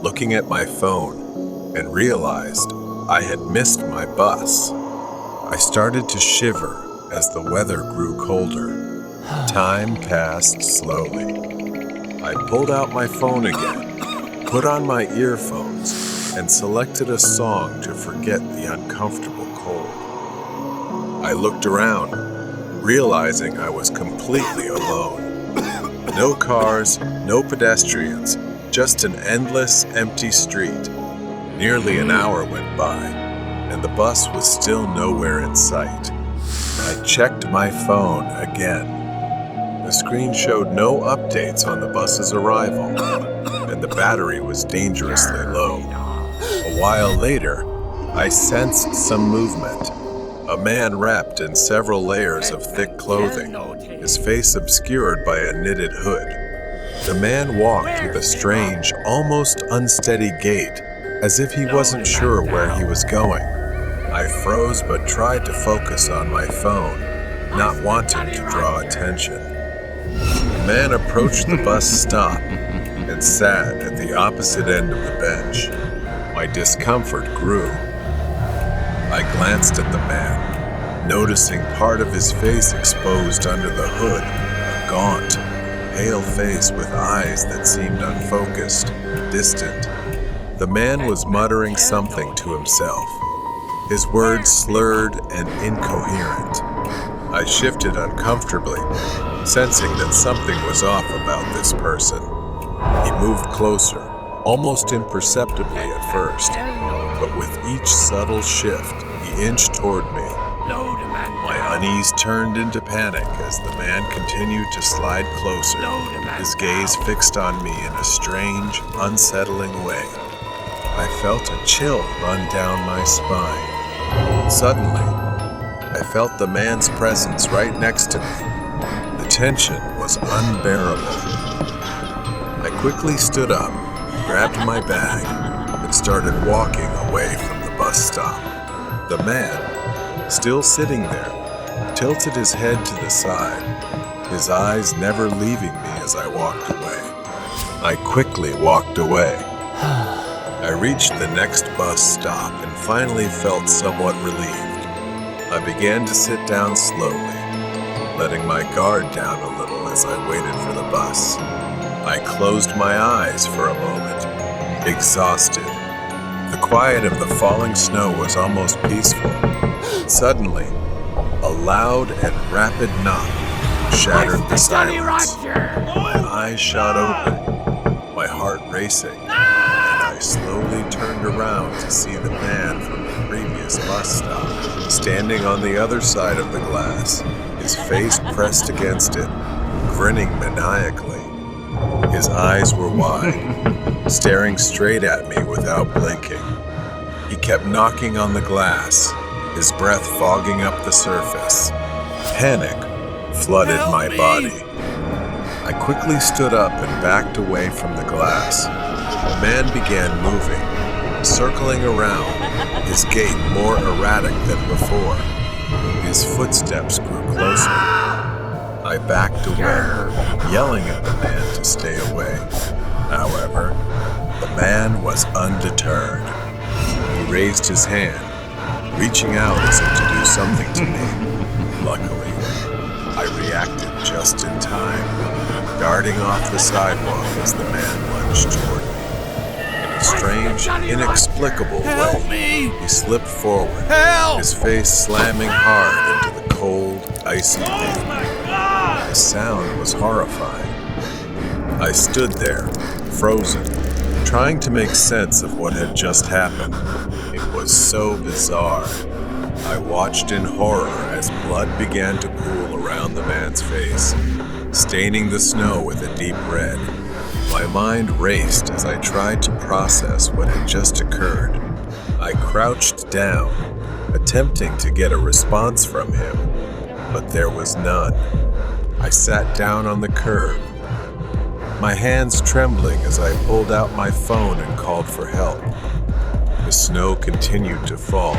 looking at my phone, and realized I had missed my bus. I started to shiver as the weather grew colder. Time passed slowly. I pulled out my phone again, put on my earphones, and selected a song to forget the uncomfortable cold. I looked around, realizing I was completely alone. No cars, no pedestrians, just an endless, empty street. Nearly an hour went by, and the bus was still nowhere in sight. I checked my phone again. The screen showed no updates on the bus's arrival, and the battery was dangerously low. A while later, I sensed some movement. A man wrapped in several layers of thick clothing, his face obscured by a knitted hood. The man walked with a strange, almost unsteady gait, as if he wasn't sure where he was going. I froze but tried to focus on my phone, not wanting to draw attention. The man approached the bus stop and sat at the opposite end of the bench. My discomfort grew. I glanced at the man, noticing part of his face exposed under the hood, a gaunt, pale face with eyes that seemed unfocused, distant. The man was muttering something to himself, his words slurred and incoherent. I shifted uncomfortably, sensing that something was off about this person. He moved closer, almost imperceptibly at first, but with each subtle shift, he inched toward me. My Unease turned into panic as the man continued to slide closer, his gaze fixed on me in a strange, unsettling way. I felt a chill run down my spine. Suddenly, I felt the man's presence right next to me. The tension was unbearable. I quickly stood up, grabbed my bag, and started walking away from the bus stop. The man, still sitting there, tilted his head to the side, his eyes never leaving me as I walked away. I quickly walked away. I reached the next bus stop and finally felt somewhat relieved. I began to sit down slowly, letting my guard down a little as I waited for the bus. I closed my eyes for a moment, exhausted. The quiet of the falling snow was almost peaceful. Suddenly, a loud and rapid knock shattered the silence. My eyes shot open, my heart racing, and I slowly turned around to see the man from the previous bus stop, standing on the other side of the glass, his face pressed against it, grinning maniacally. His eyes were wide, staring straight at me without blinking. He kept knocking on the glass, his breath fogging up the surface. Panic flooded my body. I quickly stood up and backed away from the glass. The man began moving, circling around, his gait more erratic than before. His footsteps grew closer. I backed away, yelling at the man to stay away. However, the man was undeterred. He raised his hand, reaching out as if to do something to me. Luckily, I reacted just in time, darting off the sidewalk as the man lunged toward me. In a strange, inexplicable way, he slipped forward, his face slamming hard into the cold, icy pavement. The sound was horrifying. I stood there, frozen, trying to make sense of what had just happened. It was so bizarre. I watched in horror as blood began to pool around the man's face, staining the snow with a deep red. My mind raced as I tried to process what had just occurred. I crouched down, attempting to get a response from him, but there was none. I sat down on the curb, my hands trembling as I pulled out my phone and called for help. The snow continued to fall,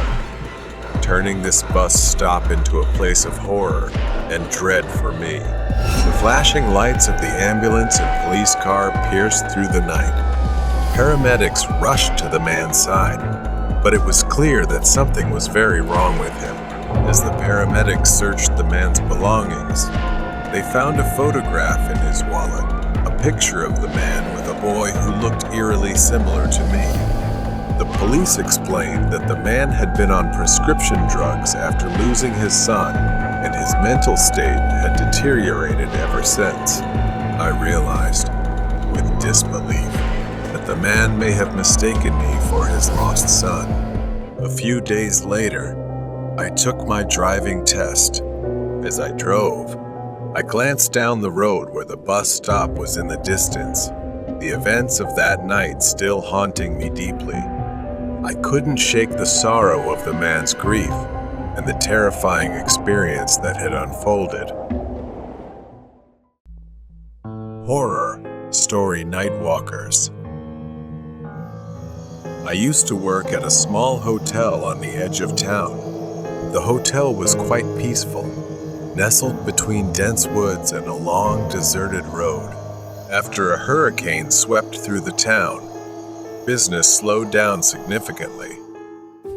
turning this bus stop into a place of horror and dread for me. The flashing lights of the ambulance and police car pierced through the night. Paramedics rushed to the man's side, but it was clear that something was very wrong with him. As the paramedics searched the man's belongings, they found a photograph in his wallet, a picture of the man with a boy who looked eerily similar to me. The police explained that the man had been on prescription drugs after losing his son, and his mental state had deteriorated ever since. I realized, with disbelief, that the man may have mistaken me for his lost son. A few days later, I took my driving test. As I drove, I glanced down the road where the bus stop was in the distance, the events of that night still haunting me deeply. I couldn't shake the sorrow of the man's grief and the terrifying experience that had unfolded. Horror Story Nightwalkers. I used to work at a small hotel on the edge of town. The hotel was quite peaceful, nestled between dense woods and a long, deserted road. After a hurricane swept through the town, business slowed down significantly.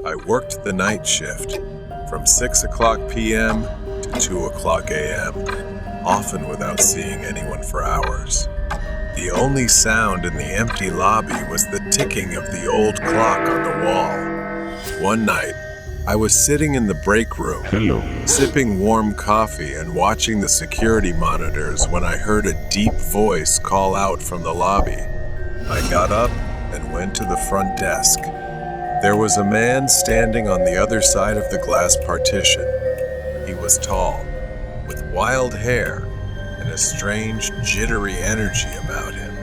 I worked the night shift from 6:00 p.m. to 2:00 a.m., often without seeing anyone for hours. The only sound in the empty lobby was the ticking of the old clock on the wall. One night, I was sitting in the break room, sipping warm coffee and watching the security monitors when I heard a deep voice call out from the lobby. I got up and went to the front desk. There was a man standing on the other side of the glass partition. He was tall, with wild hair and a strange, jittery energy about him.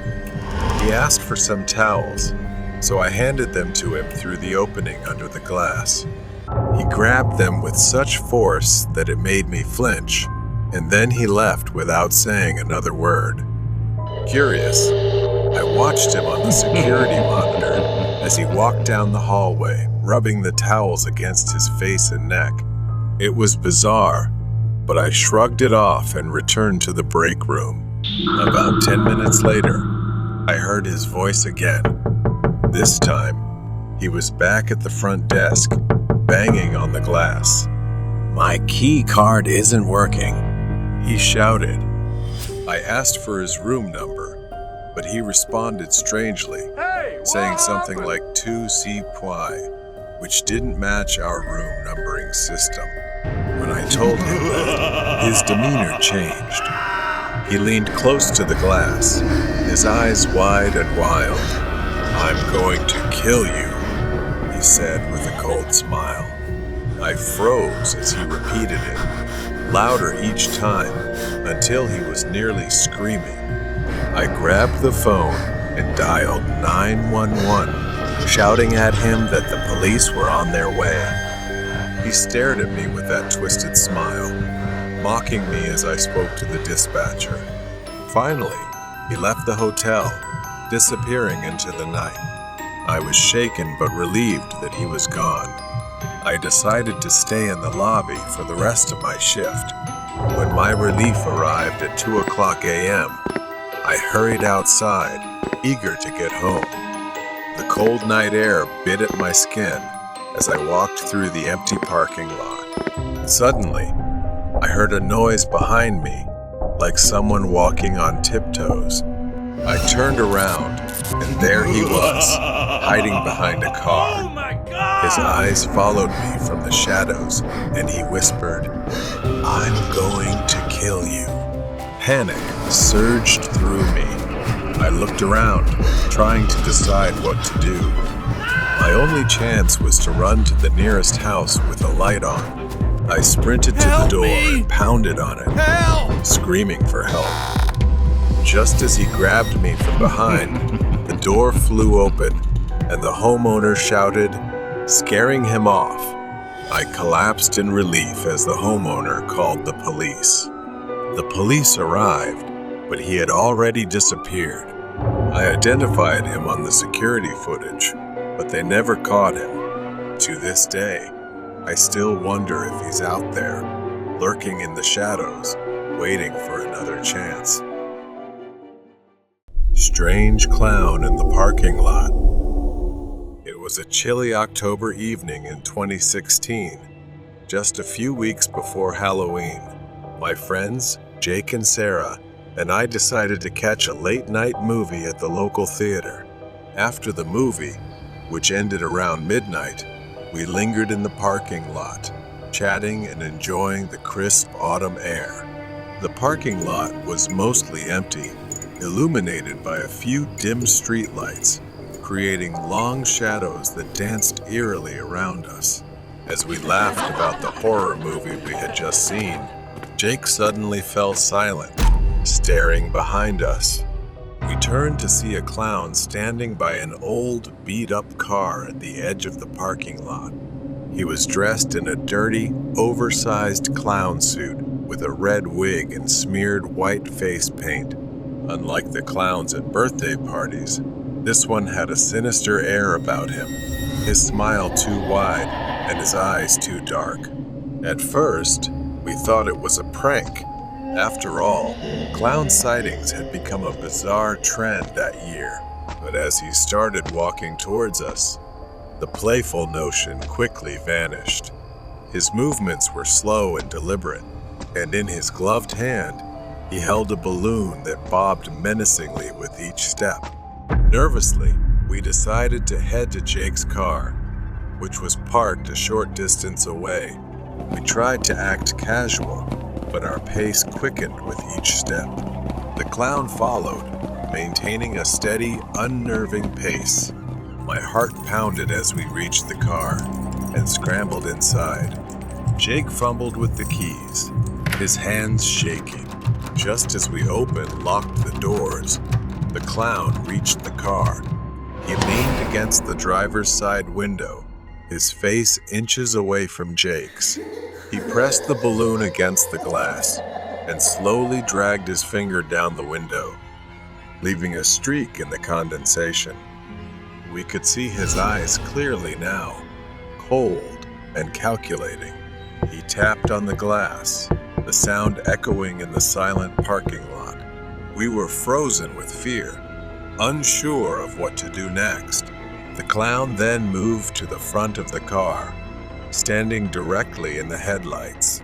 He asked for some towels, so I handed them to him through the opening under the glass. He grabbed them with such force that it made me flinch, and then he left without saying another word. Curious, I watched him on the security monitor as he walked down the hallway, rubbing the towels against his face and neck. It was bizarre, but I shrugged it off and returned to the break room. About 10 minutes later, I heard his voice again. This time, he was back at the front desk, banging on the glass. "My key card isn't working," he shouted. I asked for his room number, but he responded strangely, saying something like 2C Pui, which didn't match our room numbering system. When I told him that, his demeanor changed. He leaned close to the glass, his eyes wide and wild. "I'm going to kill you," he said with a cold smile. I froze as he repeated it, louder each time, until he was nearly screaming. I grabbed the phone and dialed 911, shouting at him that the police were on their way. He stared at me with that twisted smile, mocking me as I spoke to the dispatcher. Finally, he left the hotel, disappearing into the night. I was shaken but relieved that he was gone. I decided to stay in the lobby for the rest of my shift. When my relief arrived at 2:00 a.m., I hurried outside, eager to get home. The cold night air bit at my skin as I walked through the empty parking lot. Suddenly, I heard a noise behind me, like someone walking on tiptoes. I turned around, and there he was, hiding behind a car. His eyes followed me from the shadows, and he whispered, "I'm going to kill you." Panic surged through me. I looked around, trying to decide what to do. My only chance was to run to the nearest house with a light on. I sprinted to the door and pounded on it, screaming for help. Just as he grabbed me from behind, the door flew open, and the homeowner shouted, scaring him off. I collapsed in relief as the homeowner called the police. The police arrived, but he had already disappeared. I identified him on the security footage, but they never caught him. To this day, I still wonder if he's out there, lurking in the shadows, waiting for another chance. Strange clown in the parking lot. It was a chilly October evening in 2016, just a few weeks before Halloween. My friends, Jake and Sarah, and I decided to catch a late-night movie at the local theater. After the movie, which ended around midnight, we lingered in the parking lot, chatting and enjoying the crisp autumn air. The parking lot was mostly empty, illuminated by a few dim streetlights, creating long shadows that danced eerily around us. As we laughed about the horror movie we had just seen, Jake suddenly fell silent, staring behind us. We turned to see a clown standing by an old, beat-up car at the edge of the parking lot. He was dressed in a dirty, oversized clown suit with a red wig and smeared white face paint. Unlike the clowns at birthday parties, this one had a sinister air about him, his smile too wide and his eyes too dark. At first, we thought it was a prank. After all, clown sightings had become a bizarre trend that year. But as he started walking towards us, the playful notion quickly vanished. His movements were slow and deliberate, and in his gloved hand, he held a balloon that bobbed menacingly with each step. Nervously, we decided to head to Jake's car, which was parked a short distance away. We tried to act casual, but our pace quickened with each step. The clown followed, maintaining a steady, unnerving pace. My heart pounded as we reached the car and scrambled inside. Jake fumbled with the keys, his hands shaking. Just as we locked the doors, the clown reached the car. He leaned against the driver's side window, his face inches away from Jake's. He pressed the balloon against the glass and slowly dragged his finger down the window, leaving a streak in the condensation. We could see his eyes clearly now, cold and calculating. He tapped on the glass, the sound echoing in the silent parking lot. We were frozen with fear, unsure of what to do next. The clown then moved to the front of the car, standing directly in the headlights.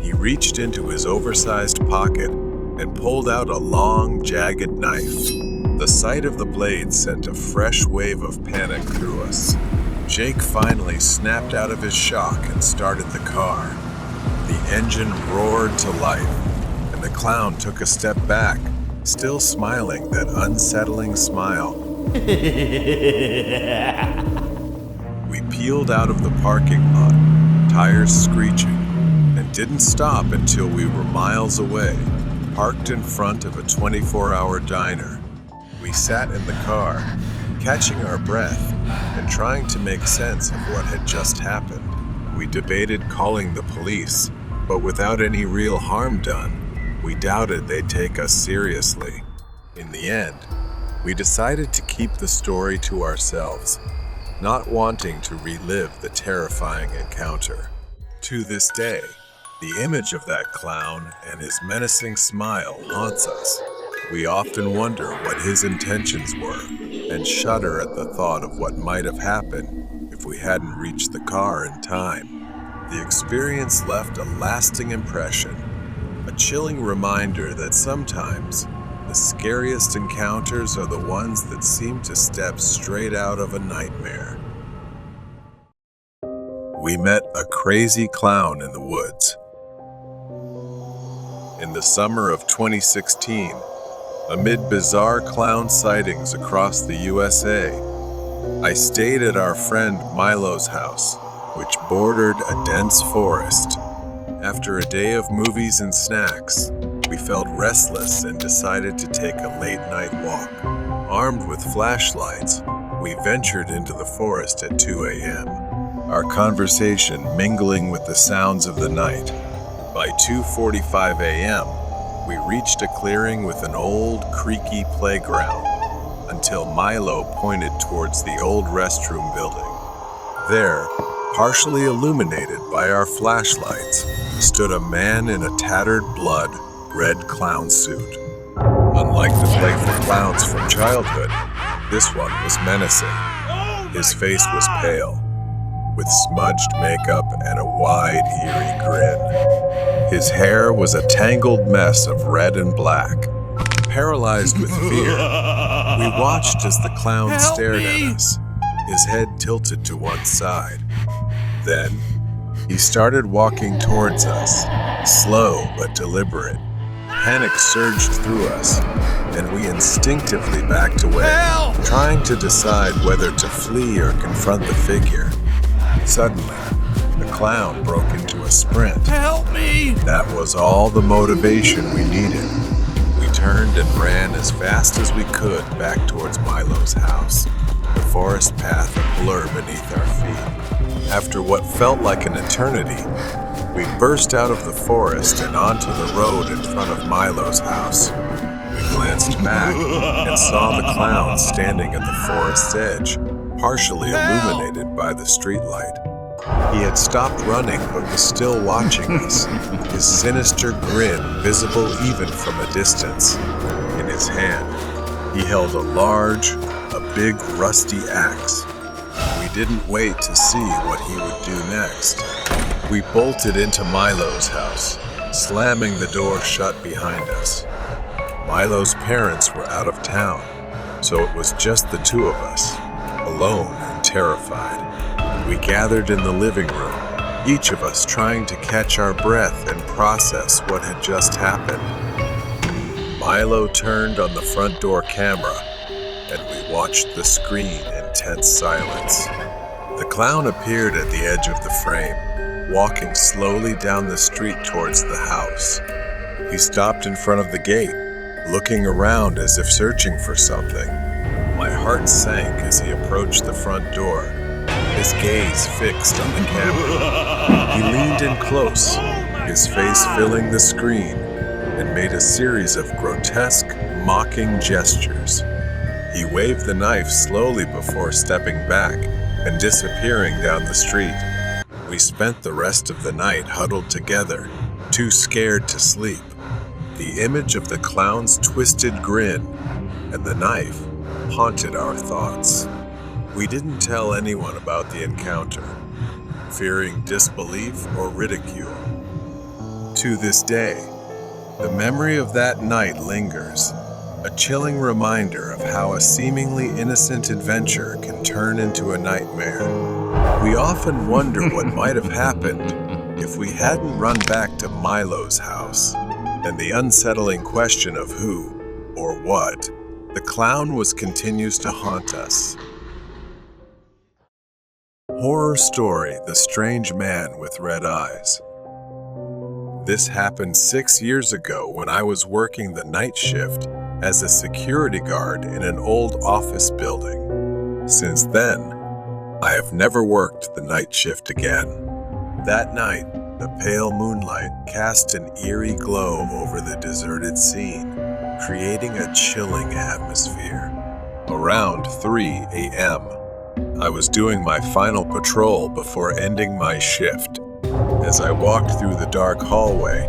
He reached into his oversized pocket and pulled out a long, jagged knife. The sight of the blade sent a fresh wave of panic through us. Jake finally snapped out of his shock and started the car. The engine roared to life, and the clown took a step back, still smiling that unsettling smile. We peeled out of the parking lot, tires screeching, and didn't stop until we were miles away, parked in front of a 24-hour diner. We sat in the car, catching our breath and trying to make sense of what had just happened. We debated calling the police, but without any real harm done, we doubted they'd take us seriously. In the end, we decided to keep the story to ourselves, not wanting to relive the terrifying encounter. To this day, the image of that clown and his menacing smile haunts us. We often wonder what his intentions were and shudder at the thought of what might have happened if we hadn't reached the car in time. The experience left a lasting impression, a chilling reminder that sometimes the scariest encounters are the ones that seem to step straight out of a nightmare. We met a crazy clown in the woods. In the summer of 2016, amid bizarre clown sightings across the USA, I stayed at our friend Milo's house, which bordered a dense forest. After a day of movies and snacks, we felt restless and decided to take a late-night walk. Armed with flashlights, we ventured into the forest at 2 a.m., our conversation mingling with the sounds of the night. By 2:45 a.m., we reached a clearing with an old, creaky playground, until Milo pointed towards the old restroom building. There, partially illuminated by our flashlights, stood a man in a tattered blood red clown suit. Unlike the playful clowns from childhood, this one was menacing. His face was pale, with smudged makeup and a wide, eerie grin. His hair was a tangled mess of red and black. Paralyzed with fear, we watched as the clown stared at us, his head tilted to one side. Then, he started walking towards us, slow but deliberate. Panic surged through us, and we instinctively backed away, trying to decide whether to flee or confront the figure. Suddenly, the clown broke into a sprint. Help me! That was all the motivation we needed. We turned and ran as fast as we could back towards Milo's house, the forest path a blur beneath our feet. After what felt like an eternity, we burst out of the forest and onto the road in front of Milo's house. We glanced back and saw the clown standing at the forest's edge, partially illuminated by the streetlight. He had stopped running but was still watching us, his sinister grin visible even from a distance. In his hand, he held a big rusty axe. We didn't wait to see what he would do next. We bolted into Milo's house, slamming the door shut behind us. Milo's parents were out of town, so it was just the two of us, alone and terrified. We gathered in the living room, each of us trying to catch our breath and process what had just happened. Milo turned on the front door camera, and we watched the screen in tense silence. The clown appeared at the edge of the frame, walking slowly down the street towards the house. He stopped in front of the gate, looking around as if searching for something. My heart sank as he approached the front door, his gaze fixed on the camera. He leaned in close, his face filling the screen, and made a series of grotesque, mocking gestures. He waved the knife slowly before stepping back and disappearing down the street. We spent the rest of the night huddled together, too scared to sleep. The image of the clown's twisted grin and the knife haunted our thoughts. We didn't tell anyone about the encounter, fearing disbelief or ridicule. To this day, the memory of that night lingers, a chilling reminder of how a seemingly innocent adventure can turn into a nightmare. We often wonder what might have happened if we hadn't run back to Milo's house, and the unsettling question of who, or what, the clown continues to haunt us. Horror story, The Strange Man with Red Eyes. This happened 6 years ago when I was working the night shift as a security guard in an old office building. Since then, I have never worked the night shift again. That night, the pale moonlight cast an eerie glow over the deserted scene, creating a chilling atmosphere. Around 3 a.m., I was doing my final patrol before ending my shift. As I walked through the dark hallway,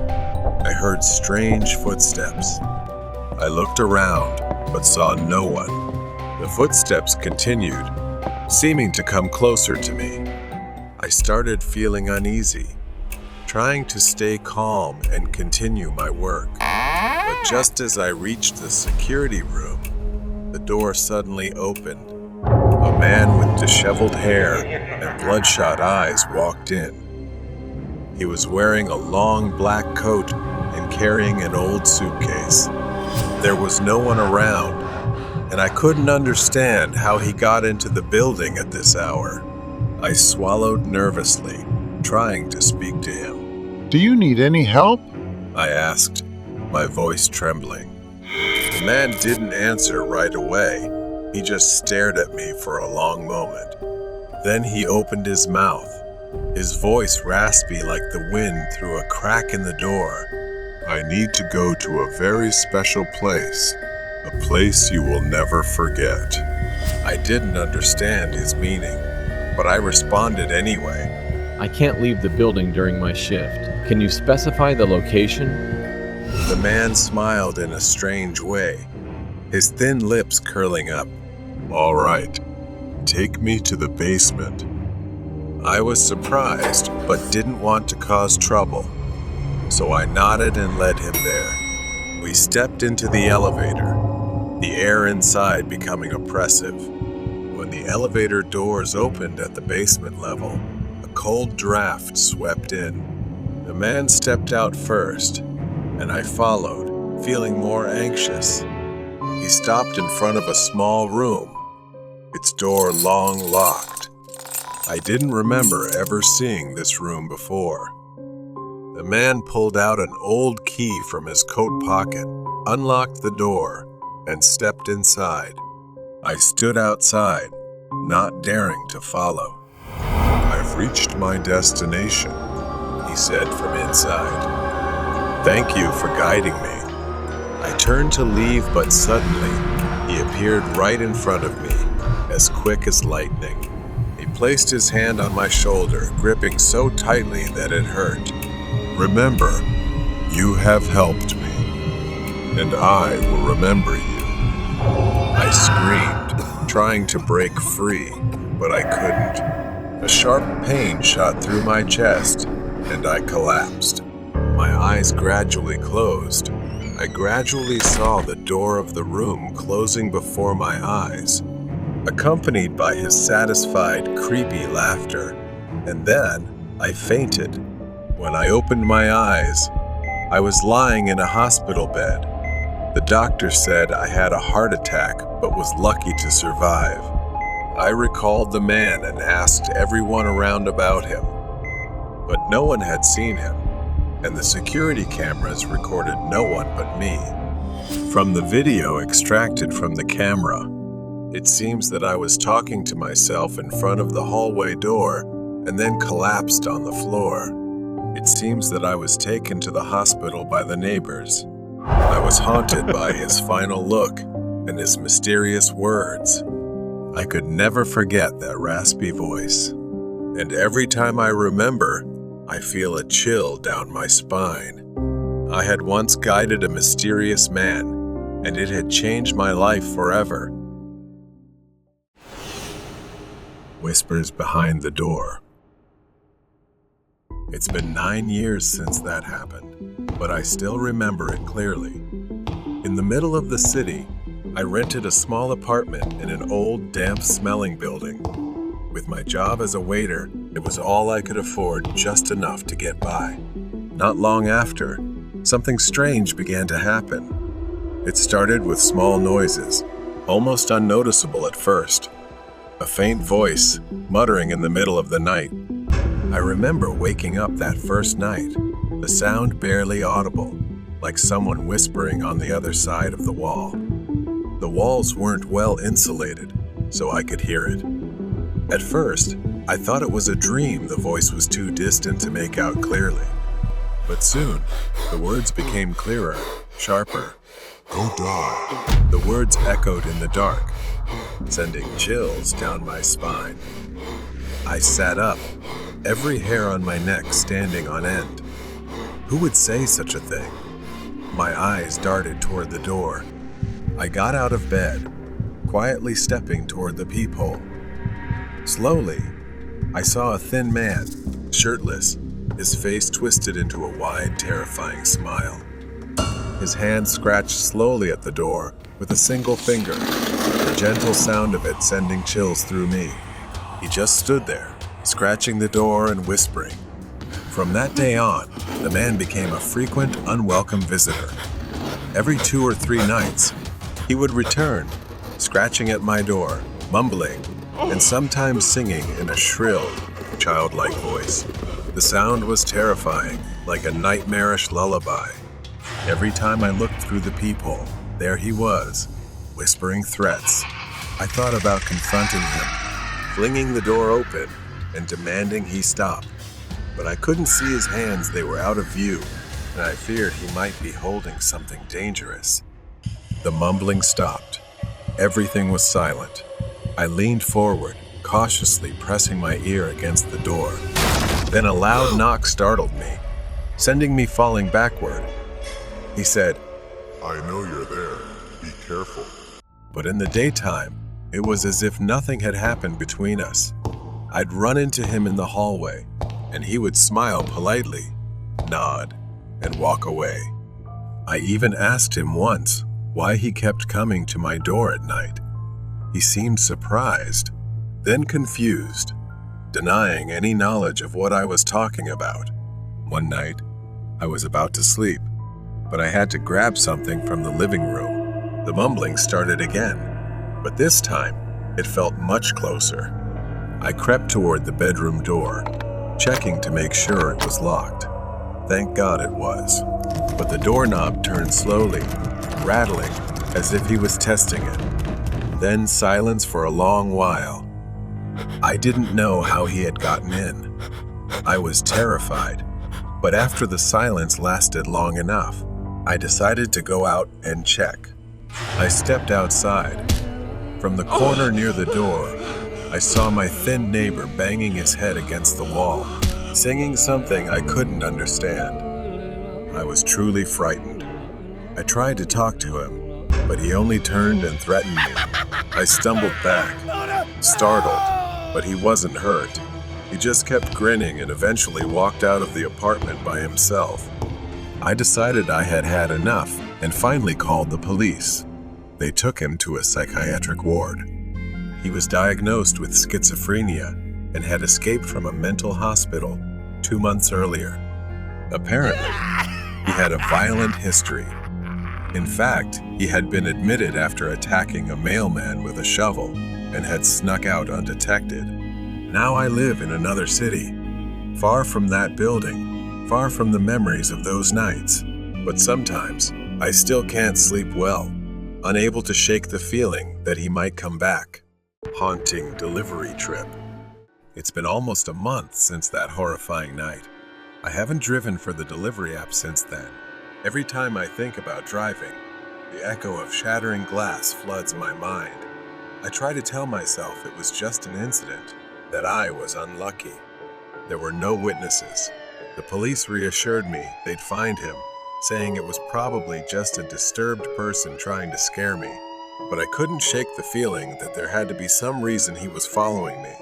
I heard strange footsteps. I looked around, but saw no one. The footsteps continued, seeming to come closer to me. I started feeling uneasy, trying to stay calm and continue my work. But just as I reached the security room, the door suddenly opened. A man with disheveled hair and bloodshot eyes walked in. He was wearing a long black coat and carrying an old suitcase. There was no one around, and I couldn't understand how he got into the building at this hour. I swallowed nervously, trying to speak to him. "Do you need any help?" I asked, my voice trembling. The man didn't answer right away. He just stared at me for a long moment. Then he opened his mouth, his voice raspy like the wind through a crack in the door. "I need to go to a very special place, a place you will never forget." I didn't understand his meaning, but I responded anyway. I can't leave the building during my shift. Can you specify the location? The man smiled in a strange way, his thin lips curling up. "All right, take me to the basement." I was surprised, but didn't want to cause trouble, so I nodded and led him there. We stepped into the elevator, the air inside becoming oppressive. When the elevator doors opened at the basement level, a cold draft swept in. The man stepped out first, and I followed, feeling more anxious. He stopped in front of a small room, its door long locked. I didn't remember ever seeing this room before. The man pulled out an old key from his coat pocket, unlocked the door, and stepped inside. I stood outside, not daring to follow. "I've reached my destination," he said from inside. "Thank you for guiding me." I turned to leave, but suddenly he appeared right in front of me, as quick as lightning. He placed his hand on my shoulder, gripping so tightly that it hurt. "Remember, you have helped me, and I will remember you." I screamed, trying to break free, but I couldn't. A sharp pain shot through my chest, and I collapsed. My eyes gradually closed. I gradually saw the door of the room closing before my eyes, accompanied by his satisfied, creepy laughter. And then I fainted. When I opened my eyes, I was lying in a hospital bed. The doctor said I had a heart attack, but was lucky to survive. I recalled the man and asked everyone around about him. but no one had seen him, and the security cameras recorded no one but me. From the video extracted from the camera, it seems that I was talking to myself in front of the hallway door and then collapsed on the floor. It seems that I was taken to the hospital by the neighbors. I was haunted by his final look and his mysterious words. I could never forget that raspy voice, and every time I remember, I feel a chill down my spine. I had once guided a mysterious man, and it had changed my life forever. Whispers behind the door. It's been 9 years since that happened, but I still remember it clearly. In the middle of the city, I rented a small apartment in an old, damp-smelling building. With my job as a waiter, it was all I could afford, just enough to get by. Not long after, something strange began to happen. It started with small noises, almost unnoticeable at first. A faint voice, muttering in the middle of the night. I remember waking up that first night, the sound barely audible, like someone whispering on the other side of the wall. The walls weren't well insulated, so I could hear it. At first, I thought it was a dream. The voice was too distant to make out clearly. But soon, the words became clearer, sharper. Go die. The words echoed in the dark, sending chills down my spine. I sat up, every hair on my neck standing on end. Who would say such a thing? My eyes darted toward the door. I got out of bed, quietly stepping toward the peephole. Slowly, I saw a thin man, shirtless, his face twisted into a wide, terrifying smile. His hand scratched slowly at the door with a single finger, the gentle sound of it sending chills through me. He just stood there, scratching the door and whispering. From that day on, the man became a frequent, unwelcome visitor. Every 2 or 3 nights, he would return, scratching at my door, mumbling, and sometimes singing in a shrill, childlike voice. The sound was terrifying, like a nightmarish lullaby. Every time I looked through the peephole, there he was, whispering threats. I thought about confronting him, flinging the door open, and demanding he stop. But I couldn't see his hands, they were out of view, and I feared he might be holding something dangerous. The mumbling stopped. Everything was silent. I leaned forward, cautiously pressing my ear against the door. Then a loud knock startled me, sending me falling backward. He said, I know you're there. Be careful. But in the daytime, it was as if nothing had happened between us. I'd run into him in the hallway, and he would smile politely, nod, and walk away. I even asked him once why he kept coming to my door at night. He seemed surprised, then confused, denying any knowledge of what I was talking about. One night, I was about to sleep, but I had to grab something from the living room. The mumbling started again, but this time, it felt much closer. I crept toward the bedroom door, checking to make sure it was locked. Thank God it was. But the doorknob turned slowly, rattling as if he was testing it. Then silence for a long while. I didn't know how he had gotten in. I was terrified, but after the silence lasted long enough, I decided to go out and check. I stepped outside. From the corner near the door, I saw my thin neighbor banging his head against the wall, singing something I couldn't understand. I was truly frightened. I tried to talk to him, but he only turned and threatened me. I stumbled back, startled, but he wasn't hurt. He just kept grinning and eventually walked out of the apartment by himself. I decided I had had enough and finally called the police. They took him to a psychiatric ward. He was diagnosed with schizophrenia and had escaped from a mental hospital 2 months earlier. Apparently, he had a violent history. In fact, he had been admitted after attacking a mailman with a shovel and had snuck out undetected. Now I live in another city, Far from that building, far from the memories of those nights. But sometimes, I still can't sleep well, unable to shake the feeling that he might come back. Haunting delivery trip. It's been almost a month since that horrifying night. I haven't driven for the delivery app since then. Every time I think about driving, the echo of shattering glass floods my mind. I try to tell myself it was just an incident, that I was unlucky. There were no witnesses. The police reassured me they'd find him, saying it was probably just a disturbed person trying to scare me. But I couldn't shake the feeling that there had to be some reason he was following me.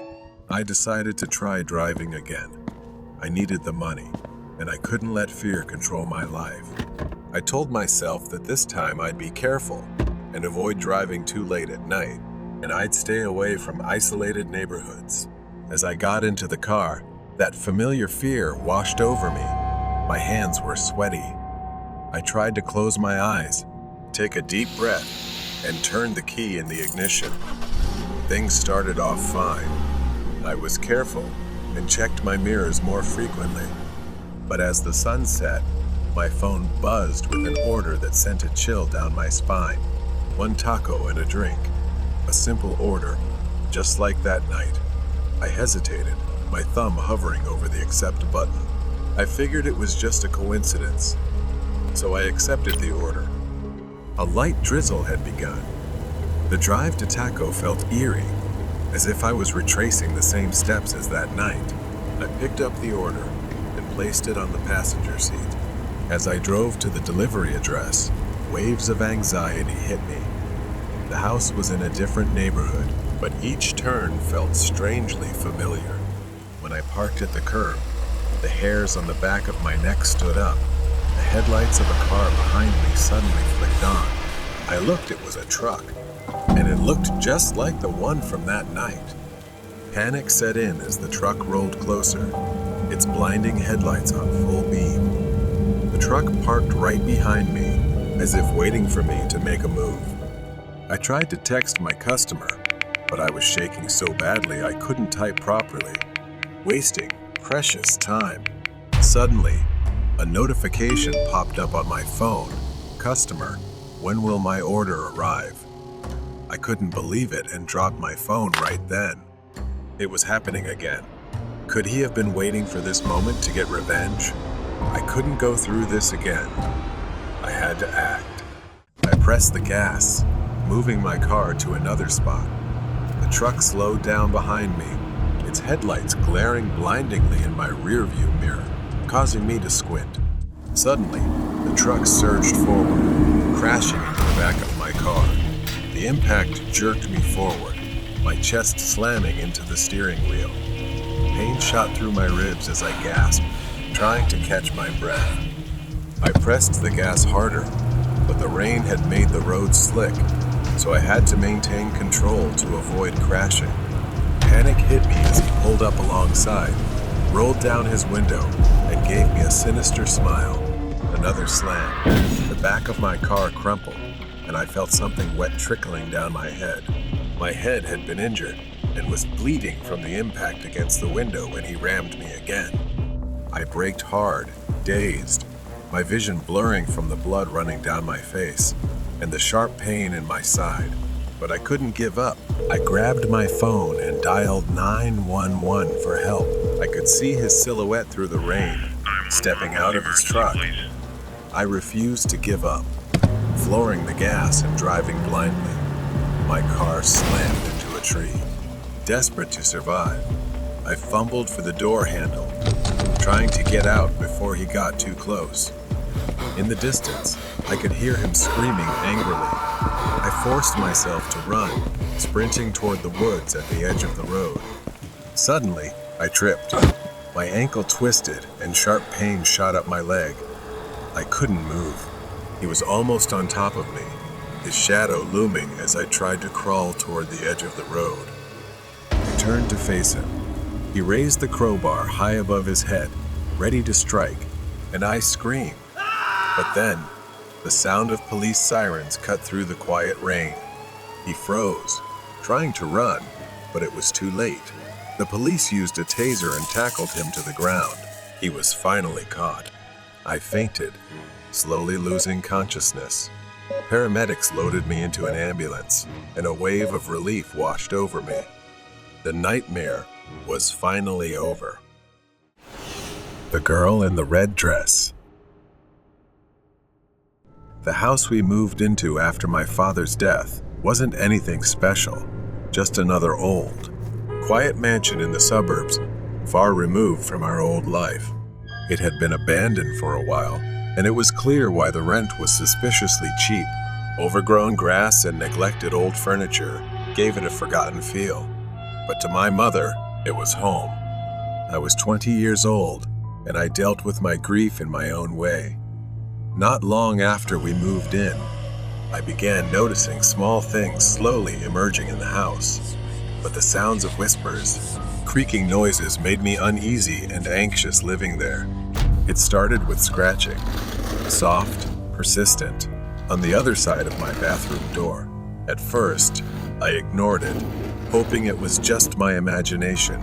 I decided to try driving again. I needed the money, and I couldn't let fear control my life. I told myself that this time I'd be careful and avoid driving too late at night, and I'd stay away from isolated neighborhoods. As I got into the car, that familiar fear washed over me. My hands were sweaty. I tried to close my eyes, take a deep breath, and turn the key in the ignition. Things started off fine. I was careful and checked my mirrors more frequently. But as the sun set, my phone buzzed with an order that sent a chill down my spine. 1 taco and a drink. A simple order, just like that night. I hesitated, my thumb hovering over the accept button. I figured it was just a coincidence, so I accepted the order. A light drizzle had begun. The drive to Taco felt eerie, as if I was retracing the same steps as that night. I picked up the order and placed it on the passenger seat. As I drove to the delivery address, waves of anxiety hit me. The house was in a different neighborhood, but each turn felt strangely familiar. When I parked at the curb, the hairs on the back of my neck stood up. The headlights of a car behind me suddenly flicked on. I looked, it was a truck, and it looked just like the one from that night. Panic set in as the truck rolled closer, its blinding headlights on full beam. The truck parked right behind me, as if waiting for me to make a move. I tried to text my customer, but I was shaking so badly I couldn't type properly, wasting precious time. Suddenly, a notification popped up on my phone. Customer, when will my order arrive? I couldn't believe it and dropped my phone right then. It was happening again. Could he have been waiting for this moment to get revenge? I couldn't go through this again. I had to act. I pressed the gas, moving my car to another spot. The truck slowed down behind me, its headlights glaring blindingly in my rearview mirror, causing me to squint. Suddenly, the truck surged forward, crashing into the back of my car. The impact jerked me forward, my chest slamming into the steering wheel. Pain shot through my ribs as I gasped, trying to catch my breath. I pressed the gas harder, but the rain had made the road slick, so I had to maintain control to avoid crashing. Panic hit me as he pulled up alongside, rolled down his window, and gave me a sinister smile. Another slam. The back of my car crumpled, and I felt something wet trickling down my head. My head had been injured and was bleeding from the impact against the window when he rammed me again. I braked hard, dazed, my vision blurring from the blood running down my face and the sharp pain in my side. But I couldn't give up. I grabbed my phone and dialed 911 for help. I could see his silhouette through the rain, stepping out of his truck. I refused to give up, flooring the gas and driving blindly. My car slammed into a tree. Desperate to survive, I fumbled for the door handle, trying to get out before he got too close. In the distance, I could hear him screaming angrily. I forced myself to run, sprinting toward the woods at the edge of the road. Suddenly, I tripped. My ankle twisted and sharp pain shot up my leg. I couldn't move. He was almost on top of me, his shadow looming as I tried to crawl toward the edge of the road. I turned to face him. He raised the crowbar high above his head, ready to strike, and I screamed. But then, the sound of police sirens cut through the quiet rain. He froze, trying to run, but it was too late. The police used a taser and tackled him to the ground. He was finally caught. I fainted, slowly losing consciousness. Paramedics loaded me into an ambulance, and a wave of relief washed over me. The nightmare was finally over. The girl in the red dress. The house we moved into after my father's death wasn't anything special, just another old, quiet mansion in the suburbs, far removed from our old life. It had been abandoned for a while, and it was clear why the rent was suspiciously cheap. Overgrown grass and neglected old furniture gave it a forgotten feel. But to my mother, it was home. I was 20 years old, and I dealt with my grief in my own way. Not long after we moved in, I began noticing small things slowly emerging in the house. But the sounds of whispers, creaking noises made me uneasy and anxious living there. It started with scratching, soft, persistent, on the other side of my bathroom door. At first, I ignored it, hoping it was just my imagination.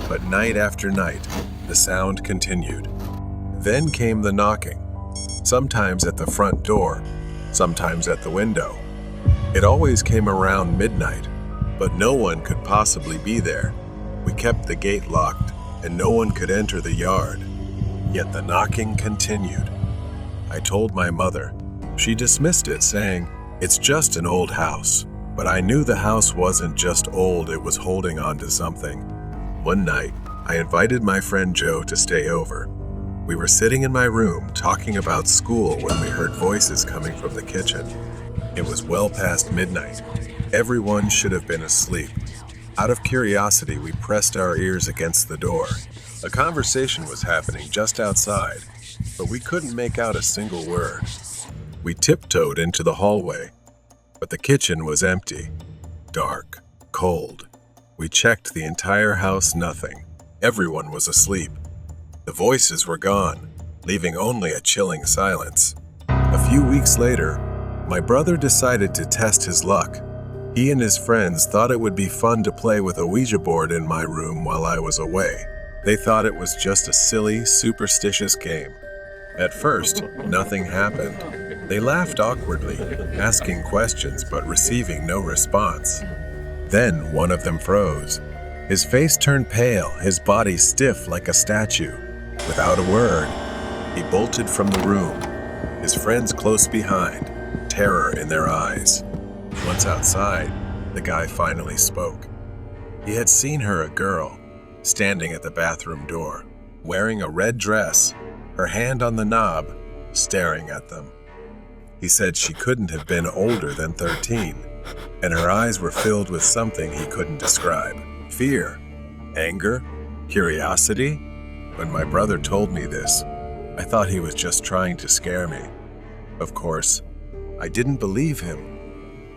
But night after night, the sound continued. Then came the knocking, sometimes at the front door, sometimes at the window. It always came around midnight, but no one could possibly be there. We kept the gate locked, and no one could enter the yard. Yet the knocking continued. I told my mother. She dismissed it, saying, "It's just an old house." But I knew the house wasn't just old, it was holding on to something. One night, I invited my friend Joe to stay over. We were sitting in my room talking about school when we heard voices coming from the kitchen. It was well past midnight. Everyone should have been asleep. Out of curiosity, we pressed our ears against the door. A conversation was happening just outside, but we couldn't make out a single word. We tiptoed into the hallway, but the kitchen was empty, dark, cold. We checked the entire house, nothing. Everyone was asleep. The voices were gone, leaving only a chilling silence. A few weeks later, my brother decided to test his luck. He and his friends thought it would be fun to play with a Ouija board in my room while I was away. They thought it was just a silly, superstitious game. At first, nothing happened. They laughed awkwardly, asking questions but receiving no response. Then one of them froze. His face turned pale, his body stiff like a statue. Without a word, he bolted from the room, his friends close behind, terror in their eyes. Once outside, the guy finally spoke. He had seen her, a girl, standing at the bathroom door, wearing a red dress, her hand on the knob, staring at them. He said she couldn't have been older than 13, and her eyes were filled with something he couldn't describe. Fear, anger, curiosity. When my brother told me this, I thought he was just trying to scare me. Of course, I didn't believe him.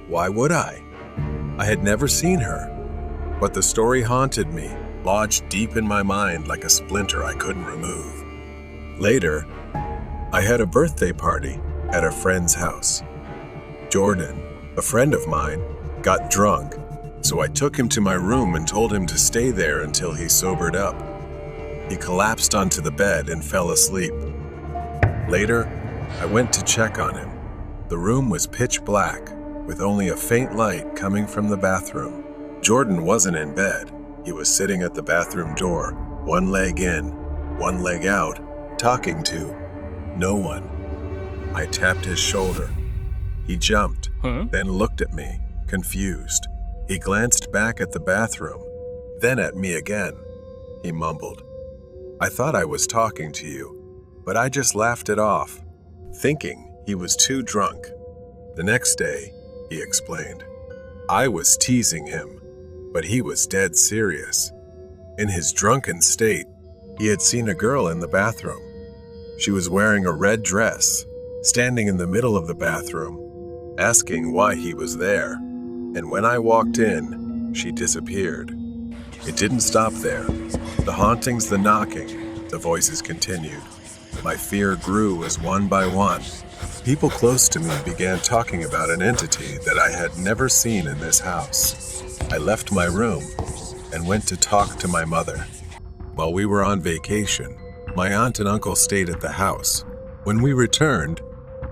Why would I? I had never seen her, but the story haunted me, lodged deep in my mind like a splinter I couldn't remove. Later, I had a birthday party at a friend's house. Jordan, a friend of mine, got drunk, so I took him to my room and told him to stay there until he sobered up. He collapsed onto the bed and fell asleep. Later, I went to check on him. The room was pitch black, with only a faint light coming from the bathroom. Jordan wasn't in bed. He was sitting at the bathroom door, one leg in, one leg out, talking to no one. I tapped his shoulder. He jumped, then looked at me, confused. He glanced back at the bathroom, then at me again. He mumbled, "I thought I was talking to you, but I just laughed it off, thinking he was too drunk." The next day, he explained, I was teasing him, but he was dead serious. In his drunken state, he had seen a girl in the bathroom. She was wearing a red dress, standing in the middle of the bathroom, asking why he was there. And when I walked in, she disappeared. It didn't stop there. The hauntings, the knocking, the voices continued. My fear grew as one by one. People close to me began talking about an entity that I had never seen in this house. I left my room, and went to talk to my mother. While we were on vacation, my aunt and uncle stayed at the house. When we returned,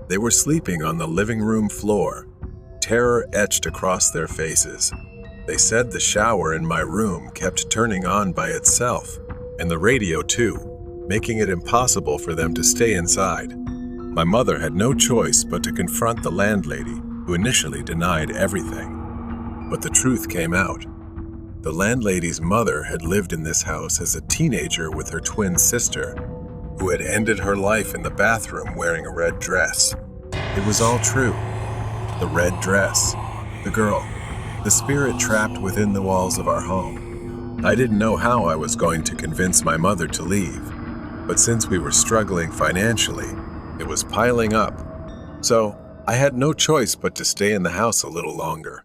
they were sleeping on the living room floor, terror etched across their faces. They said the shower in my room kept turning on by itself, and the radio too, making it impossible for them to stay inside. My mother had no choice but to confront the landlady, who initially denied everything. But the truth came out. The landlady's mother had lived in this house as a teenager with her twin sister, who had ended her life in the bathroom wearing a red dress. It was all true. The red dress, the girl, the spirit trapped within the walls of our home. I didn't know how I was going to convince my mother to leave, but since we were struggling financially, it was piling up. So I had no choice but to stay in the house a little longer.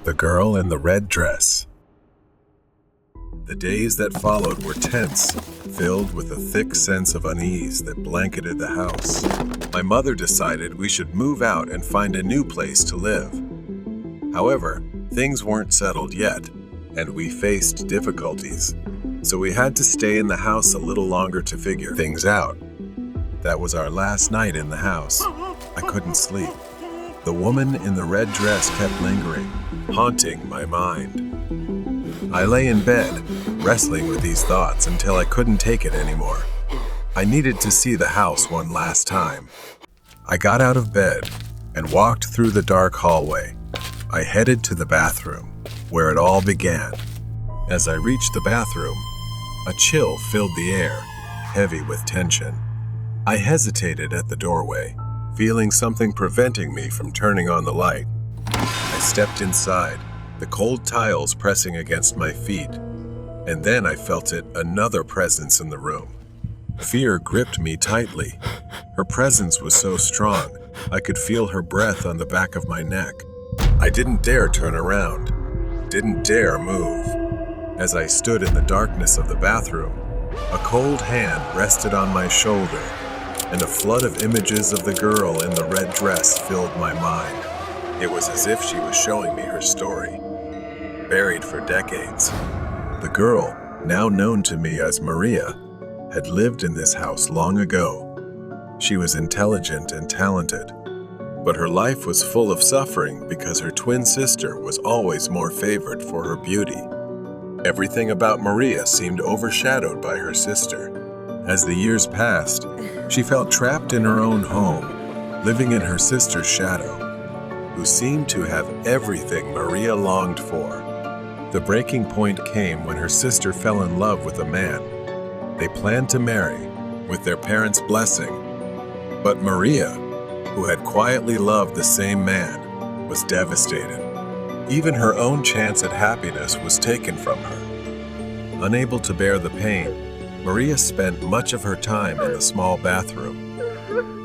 The girl in the red dress. The days that followed were tense, filled with a thick sense of unease that blanketed the house. My mother decided we should move out and find a new place to live. However, things weren't settled yet, and we faced difficulties. So we had to stay in the house a little longer to figure things out. That was our last night in the house. I couldn't sleep. The woman in the red dress kept lingering, haunting my mind. I lay in bed, wrestling with these thoughts until I couldn't take it anymore. I needed to see the house one last time. I got out of bed and walked through the dark hallway. I headed to the bathroom, where it all began. As I reached the bathroom, a chill filled the air, heavy with tension. I hesitated at the doorway, feeling something preventing me from turning on the light. I stepped inside, the cold tiles pressing against my feet, and then I felt another presence in the room. Fear gripped me tightly. Her presence was so strong, I could feel her breath on the back of my neck. I didn't dare turn around, didn't dare move. As I stood in the darkness of the bathroom, a cold hand rested on my shoulder, and a flood of images of the girl in the red dress filled my mind. It was as if she was showing me her story. Buried for decades, the girl, now known to me as Maria, had lived in this house long ago. She was intelligent and talented, but her life was full of suffering because her twin sister was always more favored for her beauty. Everything about Maria seemed overshadowed by her sister. As the years passed, she felt trapped in her own home, living in her sister's shadow, who seemed to have everything Maria longed for. The breaking point came when her sister fell in love with a man. They planned to marry, with their parents' blessing. But Maria, who had quietly loved the same man, was devastated. Even her own chance at happiness was taken from her. Unable to bear the pain, Maria spent much of her time in the small bathroom.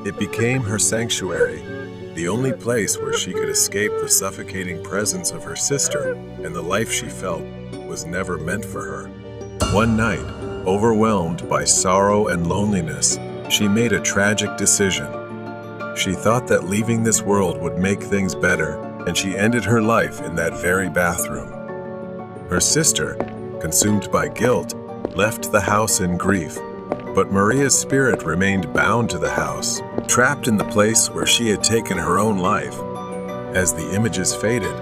It became her sanctuary, the only place where she could escape the suffocating presence of her sister, and the life she felt was never meant for her. One night, overwhelmed by sorrow and loneliness, she made a tragic decision. She thought that leaving this world would make things better, and she ended her life in that very bathroom. Her sister, consumed by guilt, left the house in grief, but Maria's spirit remained bound to the house, trapped in the place where she had taken her own life. As the images faded,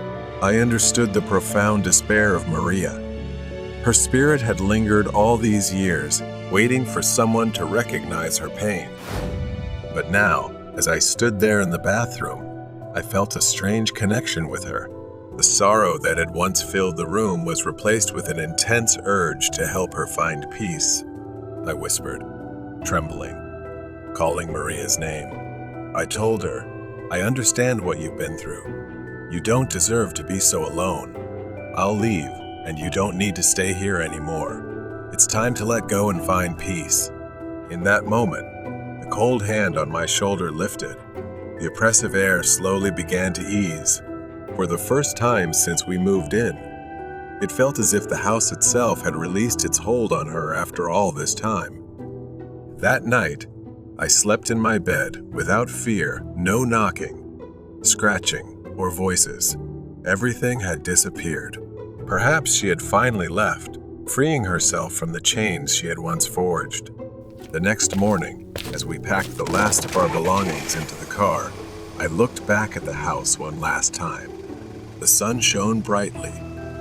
I understood the profound despair of Maria. Her spirit had lingered all these years, waiting for someone to recognize her pain. But now, as I stood there in the bathroom, I felt a strange connection with her. The sorrow that had once filled the room was replaced with an intense urge to help her find peace. I whispered, trembling, calling Maria's name. I told her, "I understand what you've been through. You don't deserve to be so alone. I'll leave, and you don't need to stay here anymore. It's time to let go and find peace." In that moment, the cold hand on my shoulder lifted. The oppressive air slowly began to ease. For the first time since we moved in, it felt as if the house itself had released its hold on her after all this time. That night, I slept in my bed without fear, no knocking, scratching, or voices, Everything had disappeared. Perhaps she had finally left, freeing herself from the chains she had once forged. The next morning, as we packed the last of our belongings into the car, I looked back at the house one last time. The sun shone brightly,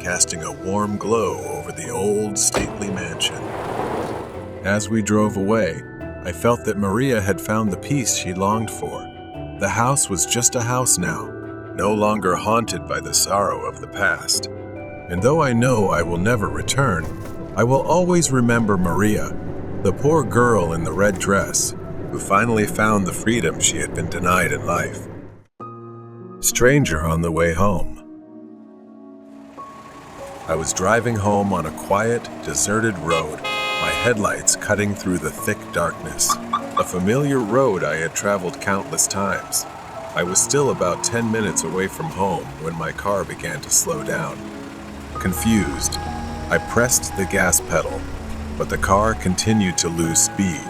casting a warm glow over the old, stately mansion. As we drove away, I felt that Maria had found the peace she longed for. The house was just a house now, no longer haunted by the sorrow of the past. And though I know I will never return, I will always remember Maria, the poor girl in the red dress, who finally found the freedom she had been denied in life. Stranger on the way home. I was driving home on a quiet, deserted road, my headlights cutting through the thick darkness. A familiar road I had traveled countless times. I was still about 10 minutes away from home when my car began to slow down. Confused, I pressed the gas pedal, but the car continued to lose speed.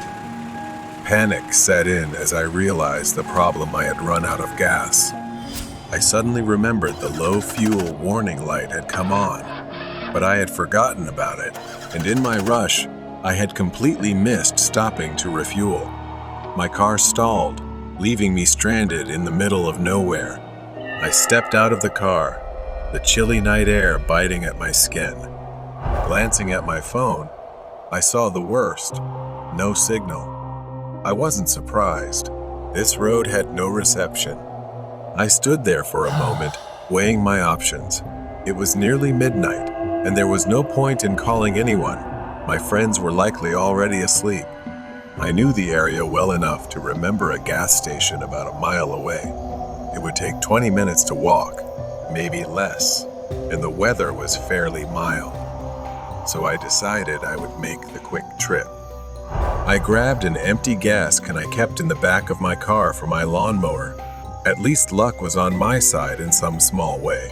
Panic set in as I realized the problem I had run out of gas. I suddenly remembered the low fuel warning light had come on, but I had forgotten about it, and in my rush, I had completely missed stopping to refuel. My car stalled, leaving me stranded in the middle of nowhere. I stepped out of the car, the chilly night air biting at my skin. Glancing at my phone, I saw the worst. No signal. I wasn't surprised. This road had no reception. I stood there for a moment, weighing my options. It was nearly midnight, and there was no point in calling anyone. My friends were likely already asleep. I knew the area well enough to remember a gas station about a mile away. It would take 20 minutes to walk, maybe less, and the weather was fairly mild. So I decided I would make the quick trip. I grabbed an empty gas can I kept in the back of my car for my lawnmower. At least luck was on my side in some small way.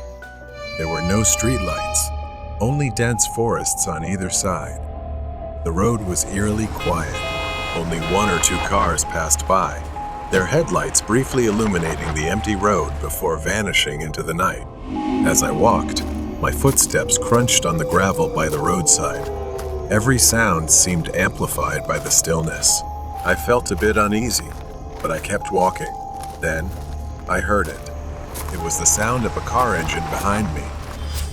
There were no streetlights, only dense forests on either side. The road was eerily quiet. Only one or two cars passed by, their headlights briefly illuminating the empty road before vanishing into the night. As I walked, my footsteps crunched on the gravel by the roadside. Every sound seemed amplified by the stillness. I felt a bit uneasy, but I kept walking. Then, I heard it. It was the sound of a car engine behind me.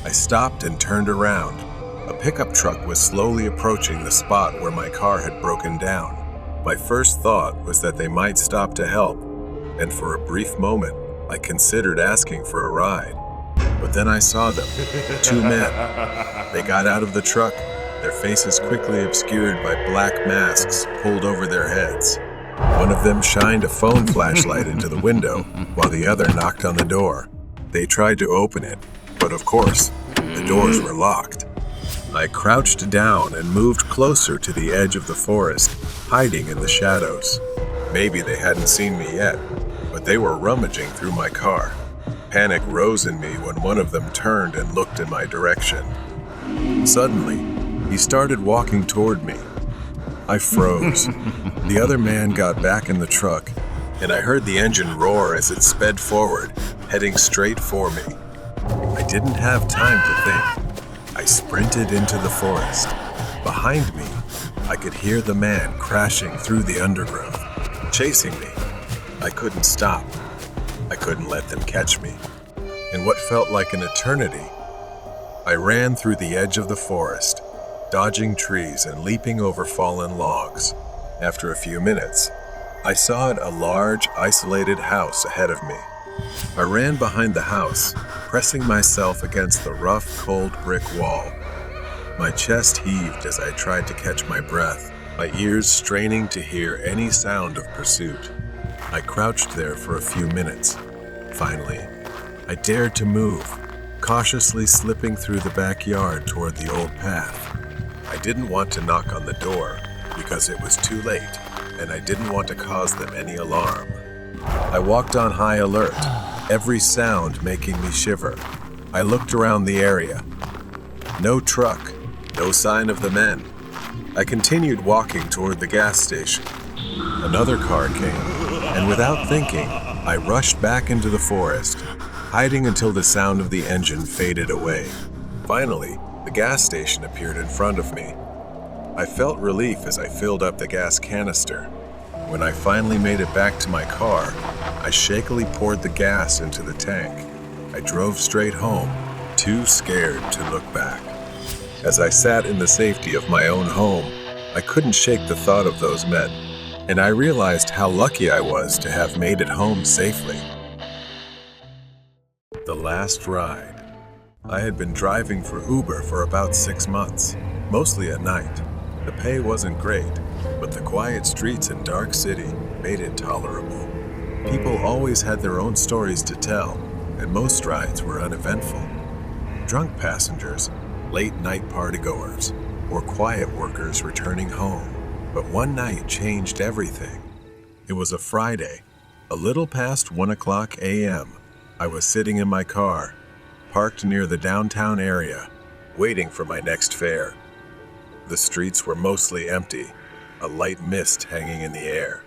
I stopped and turned around. A pickup truck was slowly approaching the spot where my car had broken down. My first thought was that they might stop to help, and for a brief moment, I considered asking for a ride. But then I saw them, two men. They got out of the truck, their faces quickly obscured by black masks pulled over their heads. One of them shined a phone flashlight into the window, while the other knocked on the door. They tried to open it, but of course, the doors were locked. I crouched down and moved closer to the edge of the forest, hiding in the shadows. Maybe they hadn't seen me yet, but they were rummaging through my car. Panic rose in me when one of them turned and looked in my direction. Suddenly, he started walking toward me. I froze. The other man got back in the truck, and I heard the engine roar as it sped forward, heading straight for me. I didn't have time to think. I sprinted into the forest. Behind me, I could hear the man crashing through the undergrowth, chasing me. I couldn't stop. I couldn't let them catch me. In what felt like an eternity, I ran through the edge of the forest, dodging trees and leaping over fallen logs. After a few minutes, I saw a large, isolated house ahead of me. I ran behind the house, pressing myself against the rough, cold brick wall. My chest heaved as I tried to catch my breath, my ears straining to hear any sound of pursuit. I crouched there for a few minutes. Finally, I dared to move, cautiously slipping through the backyard toward the old path. I didn't want to knock on the door because it was too late, and I didn't want to cause them any alarm. I walked on high alert, every sound making me shiver. I looked around the area. No truck, no sign of the men. I continued walking toward the gas station. Another car came, and without thinking, I rushed back into the forest. hiding until the sound of the engine faded away. Finally, the gas station appeared in front of me. I felt relief as I filled up the gas canister. When I finally made it back to my car, I shakily poured the gas into the tank. I drove straight home, too scared to look back. As I sat in the safety of my own home, I couldn't shake the thought of those men, and I realized how lucky I was to have made it home safely. The last ride. I had been driving for Uber for about 6 months, mostly at night. The pay wasn't great, but the quiet streets and dark city made it tolerable. People always had their own stories to tell, and most rides were uneventful. Drunk passengers, late-night partygoers, or quiet workers returning home. But one night changed everything. It was a Friday, a little past 1:00 a.m. I was sitting in my car, parked near the downtown area, waiting for my next fare. The streets were mostly empty, a light mist hanging in the air.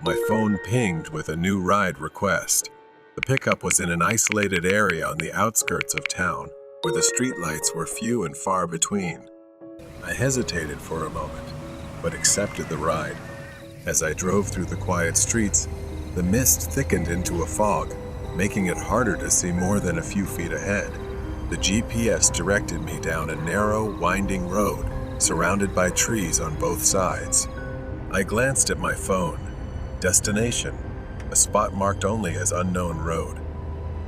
My phone pinged with a new ride request. The pickup was in an isolated area on the outskirts of town, where the streetlights were few and far between. I hesitated for a moment, but accepted the ride. As I drove through the quiet streets, the mist thickened into a fog, making it harder to see more than a few feet ahead. The GPS directed me down a narrow, winding road, surrounded by trees on both sides. I glanced at my phone. Destination, a spot marked only as unknown road.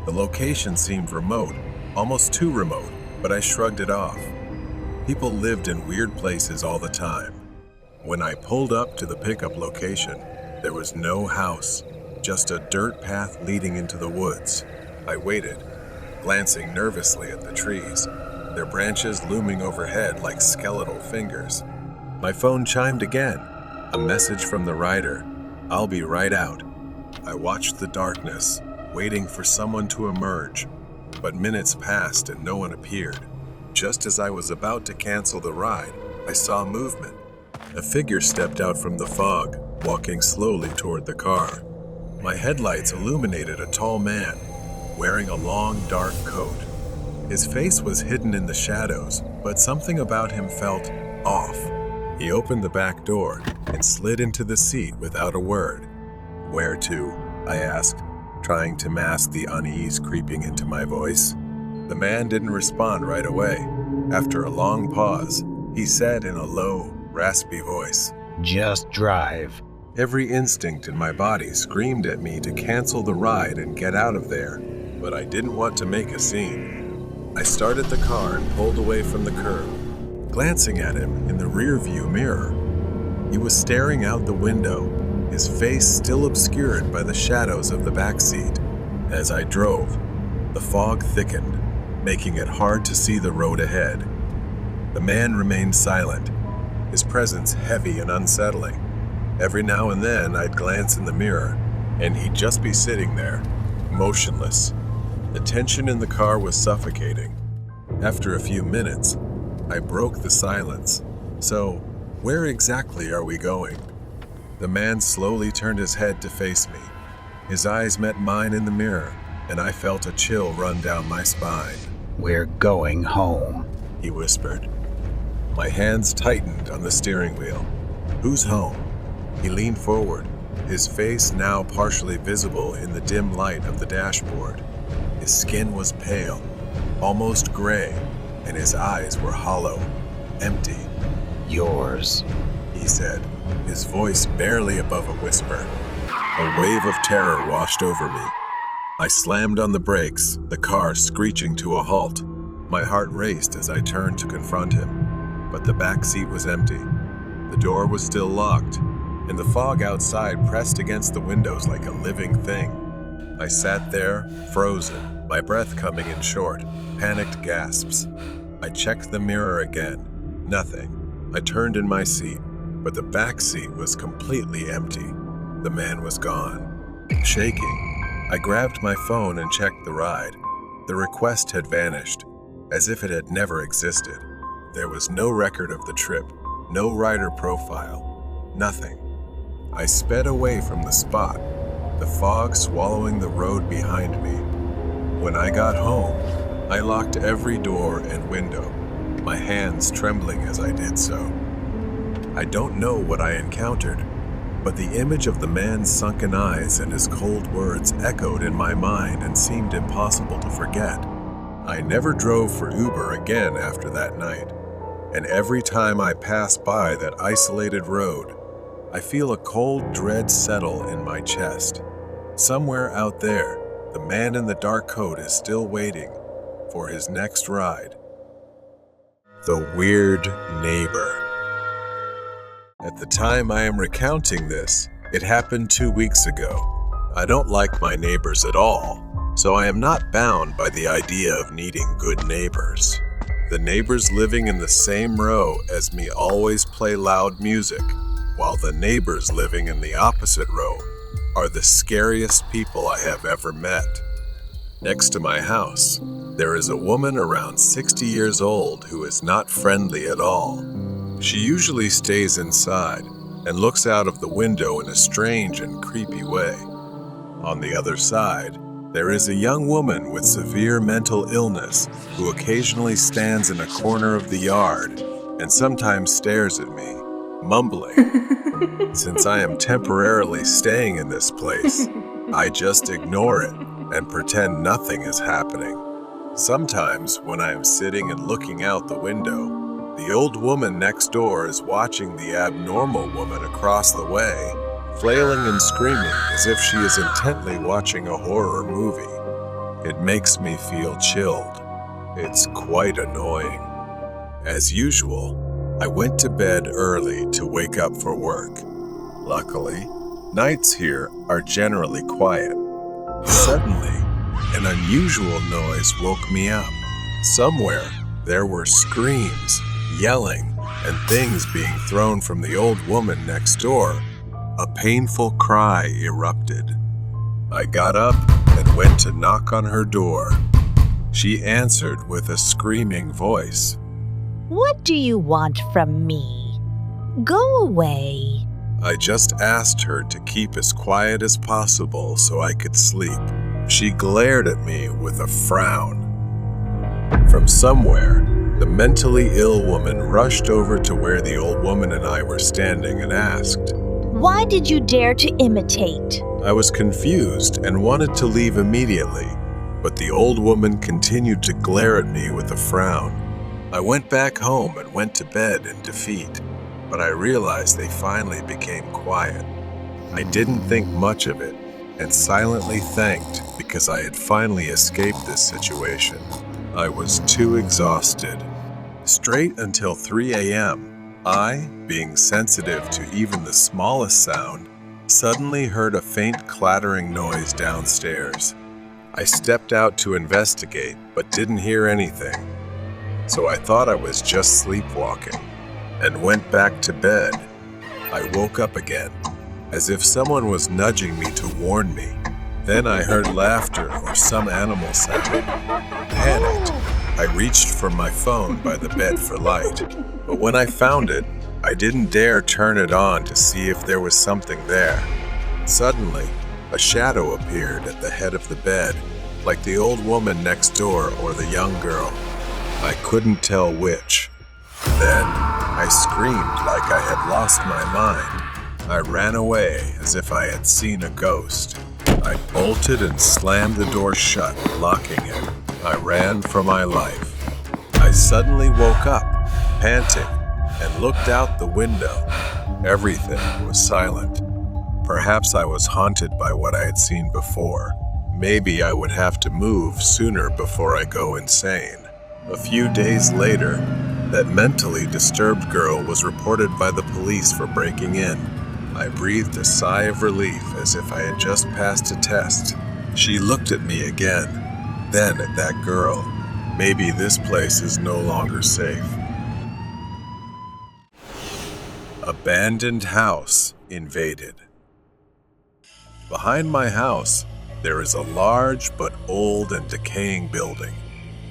The location seemed remote, almost too remote, but I shrugged it off. People lived in weird places all the time. When I pulled up to the pickup location, there was no house, just a dirt path leading into the woods. I waited, glancing nervously at the trees, their branches looming overhead like skeletal fingers. My phone chimed again, a message from the rider. "I'll be right out." I watched the darkness, waiting for someone to emerge, but minutes passed and no one appeared. Just as I was about to cancel the ride, I saw movement. A figure stepped out from the fog, walking slowly toward the car. My headlights illuminated a tall man, wearing a long, dark coat. His face was hidden in the shadows, but something about him felt off. He opened the back door and slid into the seat without a word. "Where to?" I asked, trying to mask the unease creeping into my voice. The man didn't respond right away. After a long pause, he said in a low, raspy voice, "Just drive." Every instinct in my body screamed at me to cancel the ride and get out of there, but I didn't want to make a scene. I started the car and pulled away from the curb, glancing at him in the rear-view mirror. He was staring out the window, his face still obscured by the shadows of the back seat. As I drove, the fog thickened, making it hard to see the road ahead. The man remained silent, his presence heavy and unsettling. Every now and then I'd glance in the mirror, and he'd just be sitting there, motionless. The tension in the car was suffocating. After a few minutes, I broke the silence. "So, where exactly are we going?" The man slowly turned his head to face me. His eyes met mine in the mirror, and I felt a chill run down my spine. "We're going home," he whispered. My hands tightened on the steering wheel. "Who's home?" He leaned forward, his face now partially visible in the dim light of the dashboard. His skin was pale, almost gray, and his eyes were hollow, empty. "Yours," he said, his voice barely above a whisper. A wave of terror washed over me. I slammed on the brakes, the car screeching to a halt. My heart raced as I turned to confront him, but the back seat was empty. The door was still locked, and the fog outside pressed against the windows like a living thing. I sat there, frozen, my breath coming in short, panicked gasps. I checked the mirror again. Nothing. I turned in my seat, but the back seat was completely empty. The man was gone. Shaking, I grabbed my phone and checked the ride. The request had vanished, as if it had never existed. There was no record of the trip, no rider profile, nothing. I sped away from the spot, the fog swallowing the road behind me. When I got home, I locked every door and window, my hands trembling as I did so. I don't know what I encountered, but the image of the man's sunken eyes and his cold words echoed in my mind and seemed impossible to forget. I never drove for Uber again after that night, and every time I pass by that isolated road, I feel a cold dread settle in my chest. Somewhere out there, the man in the dark coat is still waiting for his next ride. The Weird Neighbor. At the time I am recounting this, it happened 2 weeks ago. I don't like my neighbors at all, so I am not bound by the idea of needing good neighbors. The neighbors living in the same row as me always play loud music, while the neighbors living in the opposite row are the scariest people I have ever met. Next to my house, there is a woman around 60 years old who is not friendly at all. She usually stays inside and looks out of the window in a strange and creepy way. On the other side, there is a young woman with severe mental illness who occasionally stands in a corner of the yard and sometimes stares at me, mumbling. Since I am temporarily staying in this place, I just ignore it and pretend nothing is happening. Sometimes, when I am sitting and looking out the window, the old woman next door is watching the abnormal woman across the way, flailing and screaming as if she is intently watching a horror movie. It makes me feel chilled. It's quite annoying. As usual, I went to bed early to wake up for work. Luckily, nights here are generally quiet. Suddenly, an unusual noise woke me up. Somewhere, there were screams, yelling, and things being thrown from the old woman next door. A painful cry erupted. I got up and went to knock on her door. She answered with a screaming voice. What do you want from me? Go away. I just asked her to keep as quiet as possible so I could sleep. She glared at me with a frown. From somewhere, the mentally ill woman rushed over to where the old woman and I were standing and asked, Why did you dare to imitate? I was confused and wanted to leave immediately, but the old woman continued to glare at me with a frown. I went back home and went to bed in defeat, but I realized they finally became quiet. I didn't think much of it and silently thanked because I had finally escaped this situation. I was too exhausted. Straight until 3 a.m., I, being sensitive to even the smallest sound, suddenly heard a faint clattering noise downstairs. I stepped out to investigate, but didn't hear anything. So I thought I was just sleepwalking and went back to bed. I woke up again, as if someone was nudging me to warn me. Then I heard laughter or some animal sound. Panicked, I reached for my phone by the bed for light. But when I found it, I didn't dare turn it on to see if there was something there. Suddenly, a shadow appeared at the head of the bed, like the old woman next door or the young girl. I couldn't tell which. Then, I screamed like I had lost my mind. I ran away as if I had seen a ghost. I bolted and slammed the door shut, locking it. I ran for my life. I suddenly woke up, panting, and looked out the window. Everything was silent. Perhaps I was haunted by what I had seen before. Maybe I would have to move sooner before I go insane. A few days later, that mentally disturbed girl was reported by the police for breaking in. I breathed a sigh of relief as if I had just passed a test. She looked at me again, then at that girl. Maybe this place is no longer safe. Abandoned house invaded. Behind my house, there is a large but old and decaying building.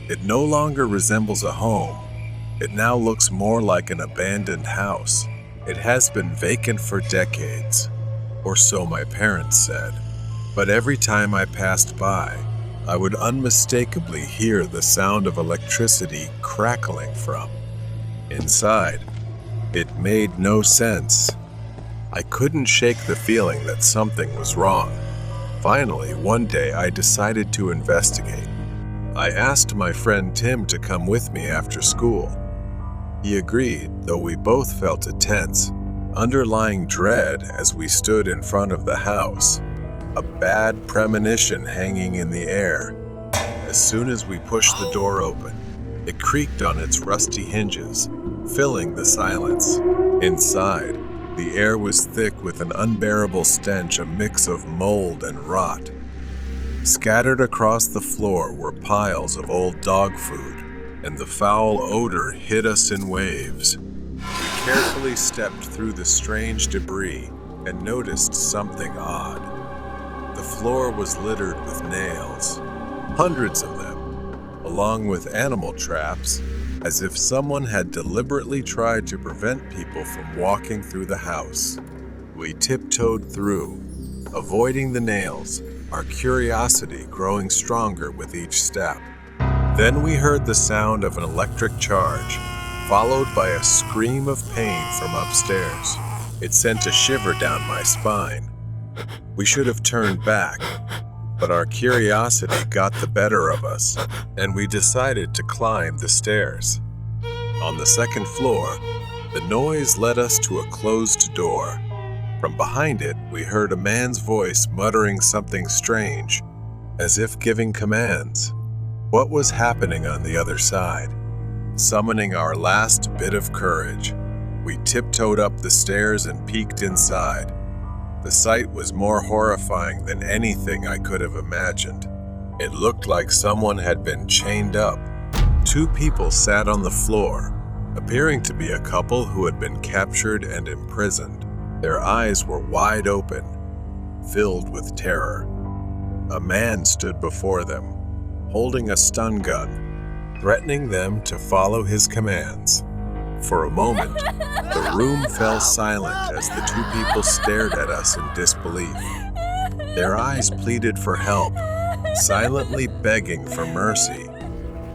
It no longer resembles a home. It now looks more like an abandoned house. It has been vacant for decades, or so my parents said. But every time I passed by, I would unmistakably hear the sound of electricity crackling from inside. It made no sense. I couldn't shake the feeling that something was wrong. Finally, one day I decided to investigate. I asked my friend Tim to come with me after school. He agreed, though we both felt a tense, underlying dread as we stood in front of the house, a bad premonition hanging in the air. As soon as we pushed the door open, it creaked on its rusty hinges, filling the silence. Inside, the air was thick with an unbearable stench, a mix of mold and rot. Scattered across the floor were piles of old dog food, and the foul odor hit us in waves. We carefully stepped through the strange debris and noticed something odd. The floor was littered with nails, hundreds of them, along with animal traps, as if someone had deliberately tried to prevent people from walking through the house. We tiptoed through, avoiding the nails, our curiosity growing stronger with each step. Then we heard the sound of an electric charge, followed by a scream of pain from upstairs. It sent a shiver down my spine. We should have turned back, but our curiosity got the better of us, and we decided to climb the stairs. On the second floor, the noise led us to a closed door. From behind it, we heard a man's voice muttering something strange, as if giving commands. What was happening on the other side? Summoning our last bit of courage, we tiptoed up the stairs and peeked inside. The sight was more horrifying than anything I could have imagined. It looked like someone had been chained up. Two people sat on the floor, appearing to be a couple who had been captured and imprisoned. Their eyes were wide open, filled with terror. A man stood before them, holding a stun gun, threatening them to follow his commands. For a moment, the room fell silent as the two people stared at us in disbelief. Their eyes pleaded for help, silently begging for mercy.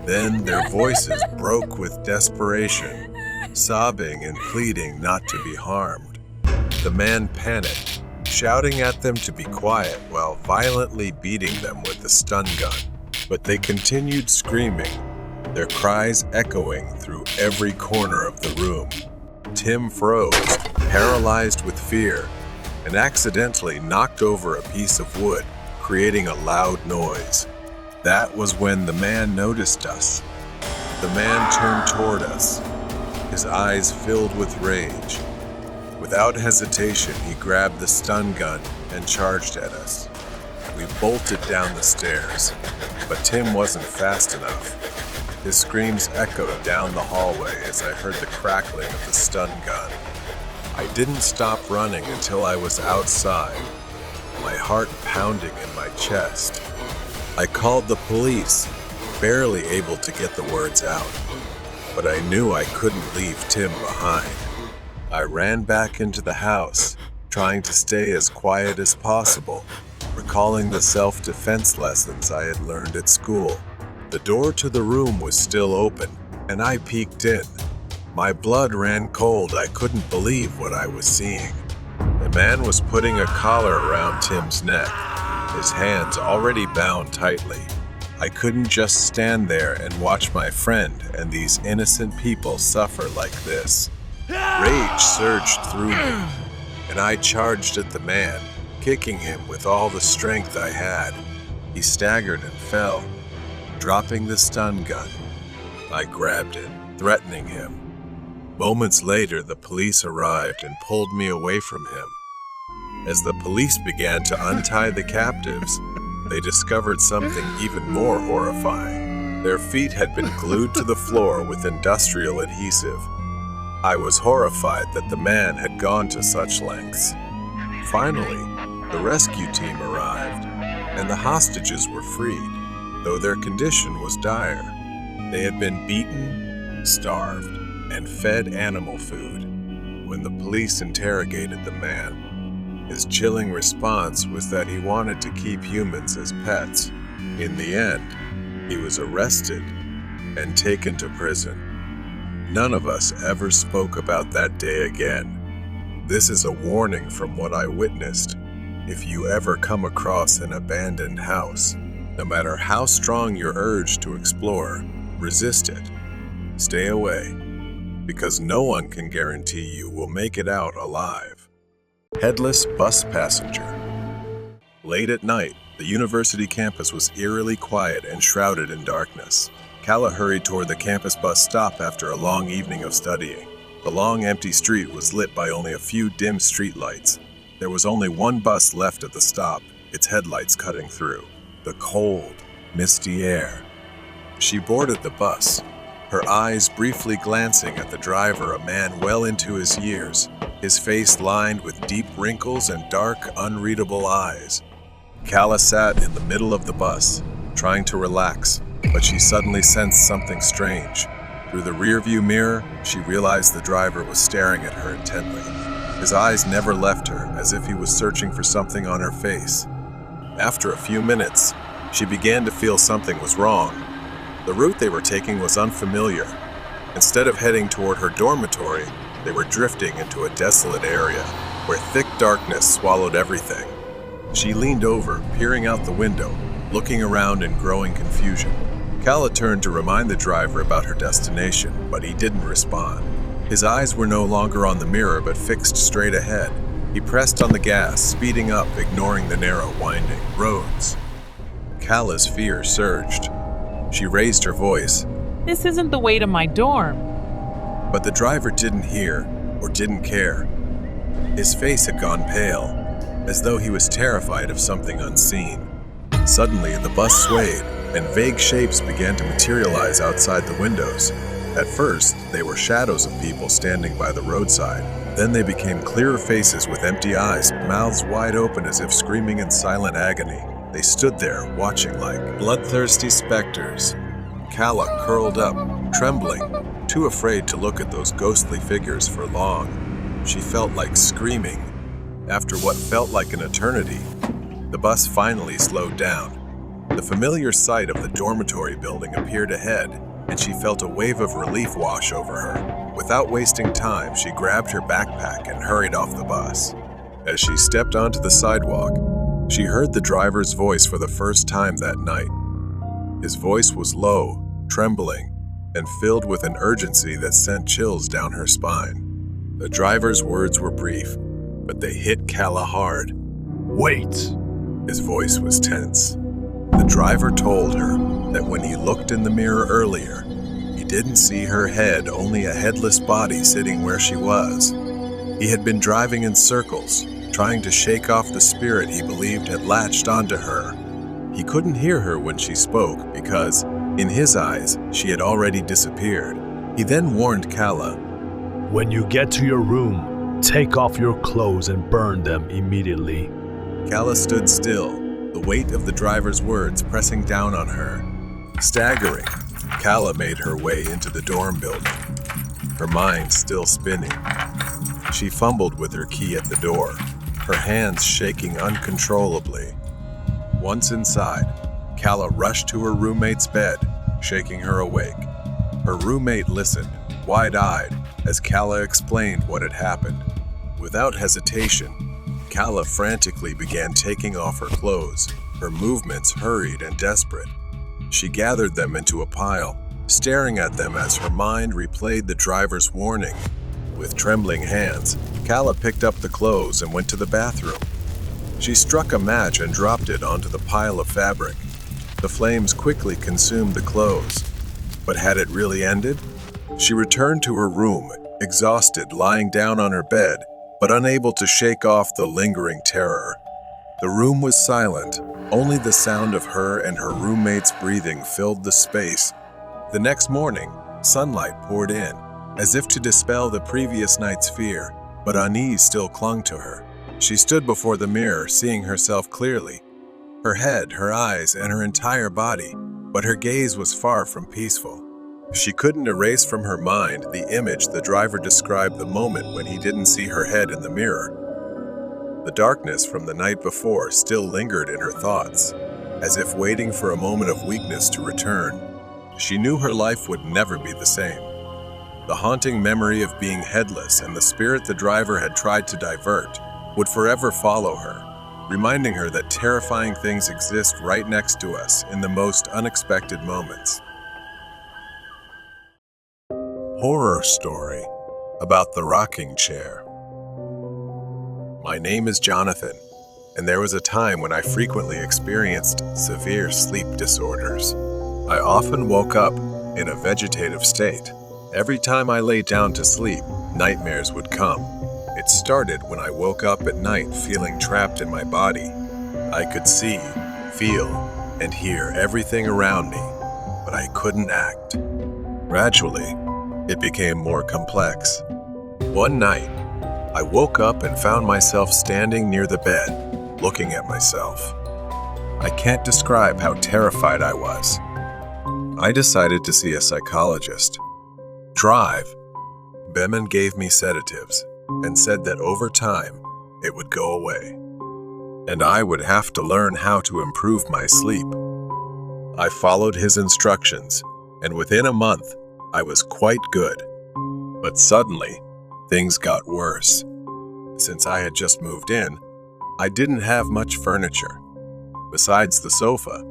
Then their voices broke with desperation, sobbing and pleading not to be harmed. The man panicked, shouting at them to be quiet while violently beating them with the stun gun. But they continued screaming, their cries echoing through every corner of the room. Tim froze, paralyzed with fear, and accidentally knocked over a piece of wood, creating a loud noise. That was when the man noticed us. The man turned toward us, his eyes filled with rage. Without hesitation, he grabbed the stun gun and charged at us. We bolted down the stairs, but Tim wasn't fast enough. His screams echoed down the hallway as I heard the crackling of the stun gun. I didn't stop running until I was outside, my heart pounding in my chest. I called the police, barely able to get the words out, but I knew I couldn't leave Tim behind. I ran back into the house, trying to stay as quiet as possible, recalling the self-defense lessons I had learned at school. The door to the room was still open, and I peeked in. My blood ran cold. I couldn't believe what I was seeing. The man was putting a collar around Tim's neck, his hands already bound tightly. I couldn't just stand there and watch my friend and these innocent people suffer like this. Rage surged through me, and I charged at the man, kicking him with all the strength I had. He staggered and fell, dropping the stun gun. I grabbed it, threatening him. Moments later, the police arrived and pulled me away from him. As the police began to untie the captives, they discovered something even more horrifying. Their feet had been glued to the floor with industrial adhesive. I was horrified that the man had gone to such lengths. Finally, the rescue team arrived, and the hostages were freed, though their condition was dire. They had been beaten, starved, and fed animal food. When the police interrogated the man, his chilling response was that he wanted to keep humans as pets. In the end, he was arrested and taken to prison. None of us ever spoke about that day again. This is a warning from what I witnessed. If you ever come across an abandoned house, no matter how strong your urge to explore, resist it. Stay away, because no one can guarantee you will make it out alive. Headless bus passenger. Late at night, the university campus was eerily quiet and shrouded in darkness. Kala hurried toward the campus bus stop after a long evening of studying. The long, empty street was lit by only a few dim streetlights. There was only one bus left at the stop, its headlights cutting through the cold, misty air. She boarded the bus, her eyes briefly glancing at the driver, a man well into his years, his face lined with deep wrinkles and dark, unreadable eyes. Kala sat in the middle of the bus, trying to relax, but she suddenly sensed something strange. Through the rearview mirror, she realized the driver was staring at her intently. His eyes never left her, as if he was searching for something on her face. After a few minutes, she began to feel something was wrong. The route they were taking was unfamiliar. Instead of heading toward her dormitory, they were drifting into a desolate area where thick darkness swallowed everything. She leaned over, peering out the window, looking around in growing confusion. Kala turned to remind the driver about her destination, but he didn't respond. His eyes were no longer on the mirror, but fixed straight ahead. He pressed on the gas, speeding up, ignoring the narrow, winding roads. Kala's fear surged. She raised her voice. This isn't the way to my dorm. But the driver didn't hear or didn't care. His face had gone pale, as though he was terrified of something unseen. Suddenly, the bus swayed, and vague shapes began to materialize outside the windows. At first, they were shadows of people standing by the roadside. Then they became clearer faces with empty eyes, mouths wide open as if screaming in silent agony. They stood there, watching like bloodthirsty specters. Kala curled up, trembling, too afraid to look at those ghostly figures for long. She felt like screaming. After what felt like an eternity, the bus finally slowed down. The familiar sight of the dormitory building appeared ahead, and she felt a wave of relief wash over her. Without wasting time, she grabbed her backpack and hurried off the bus. As she stepped onto the sidewalk, she heard the driver's voice for the first time that night. His voice was low, trembling, and filled with an urgency that sent chills down her spine. The driver's words were brief, but they hit Kala hard. Wait! His voice was tense. The driver told her that when he looked in the mirror earlier, he didn't see her head, only a headless body sitting where she was. He had been driving in circles, trying to shake off the spirit he believed had latched onto her. He couldn't hear her when she spoke because, in his eyes, she had already disappeared. He then warned Kala, When you get to your room, take off your clothes and burn them immediately. Kala stood still, the weight of the driver's words pressing down on her. Staggering, Kala made her way into the dorm building, her mind still spinning. She fumbled with her key at the door, her hands shaking uncontrollably. Once inside, Kala rushed to her roommate's bed, shaking her awake. Her roommate listened, wide-eyed, as Kala explained what had happened. Without hesitation, Kala frantically began taking off her clothes, her movements hurried and desperate. She gathered them into a pile, staring at them as her mind replayed the driver's warning. With trembling hands, Kala picked up the clothes and went to the bathroom. She struck a match and dropped it onto the pile of fabric. The flames quickly consumed the clothes. But had it really ended? She returned to her room, exhausted, lying down on her bed, but unable to shake off the lingering terror. The room was silent. Only the sound of her and her roommate's breathing filled the space. The next morning, sunlight poured in, as if to dispel the previous night's fear, but unease still clung to her. She stood before the mirror, seeing herself clearly. Her head, her eyes, and her entire body, but her gaze was far from peaceful. She couldn't erase from her mind the image the driver described the moment when he didn't see her head in the mirror. The darkness from the night before still lingered in her thoughts. as if waiting for a moment of weakness to return. She knew her life would never be the same. The haunting memory of being headless and the spirit the driver had tried to divert would forever follow her, reminding her that terrifying things exist right next to us in the most unexpected moments. Horror story about the rocking chair. My name is Jonathan, and there was a time when I frequently experienced severe sleep disorders. I often woke up in a vegetative state. Every time I lay down to sleep, nightmares would come. It started when I woke up at night feeling trapped in my body. I could see, feel, and hear everything around me, but I couldn't act. Gradually, it became more complex. One night, I woke up and found myself standing near the bed, looking at myself. I can't describe how terrified I was. I decided to see a psychologist. Beman gave me sedatives and said that over time, it would go away. And I would have to learn how to improve my sleep. I followed his instructions, and within a month, I was quite good. But suddenly, things got worse. Since I had just moved in, I didn't have much furniture. Besides the sofa,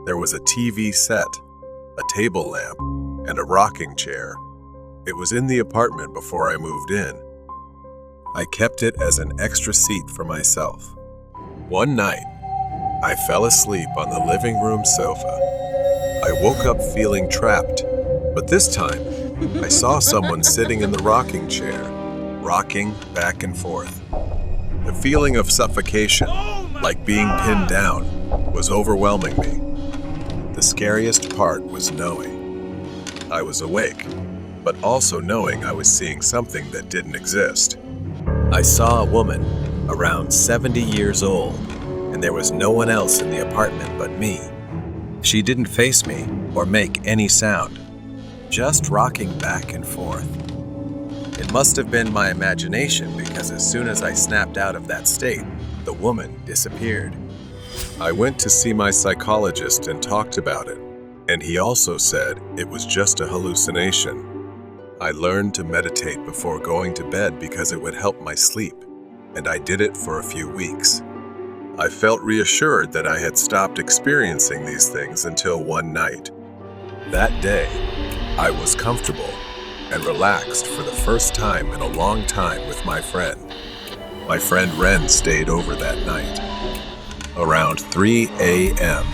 there was a TV set, a table lamp, and a rocking chair. It was in the apartment before I moved in. I kept it as an extra seat for myself. One night, I fell asleep on the living room sofa. I woke up feeling trapped, but this time, I saw someone sitting in the rocking chair, rocking back and forth. The feeling of suffocation, like being pinned down, was overwhelming me. The scariest part was knowing. I was awake, but also knowing I was seeing something that didn't exist. I saw a woman, around 70 years old, and there was no one else in the apartment but me. She didn't face me or make any sound, just rocking back and forth. It must have been my imagination because as soon as I snapped out of that state, the woman disappeared. I went to see my psychologist and talked about it, and he also said it was just a hallucination. I learned to meditate before going to bed because it would help my sleep, and I did it for a few weeks. I felt reassured that I had stopped experiencing these things until one night. That day, I was comfortable and relaxed for the first time in a long time with my friend. My friend Ren stayed over that night. Around 3 a.m.,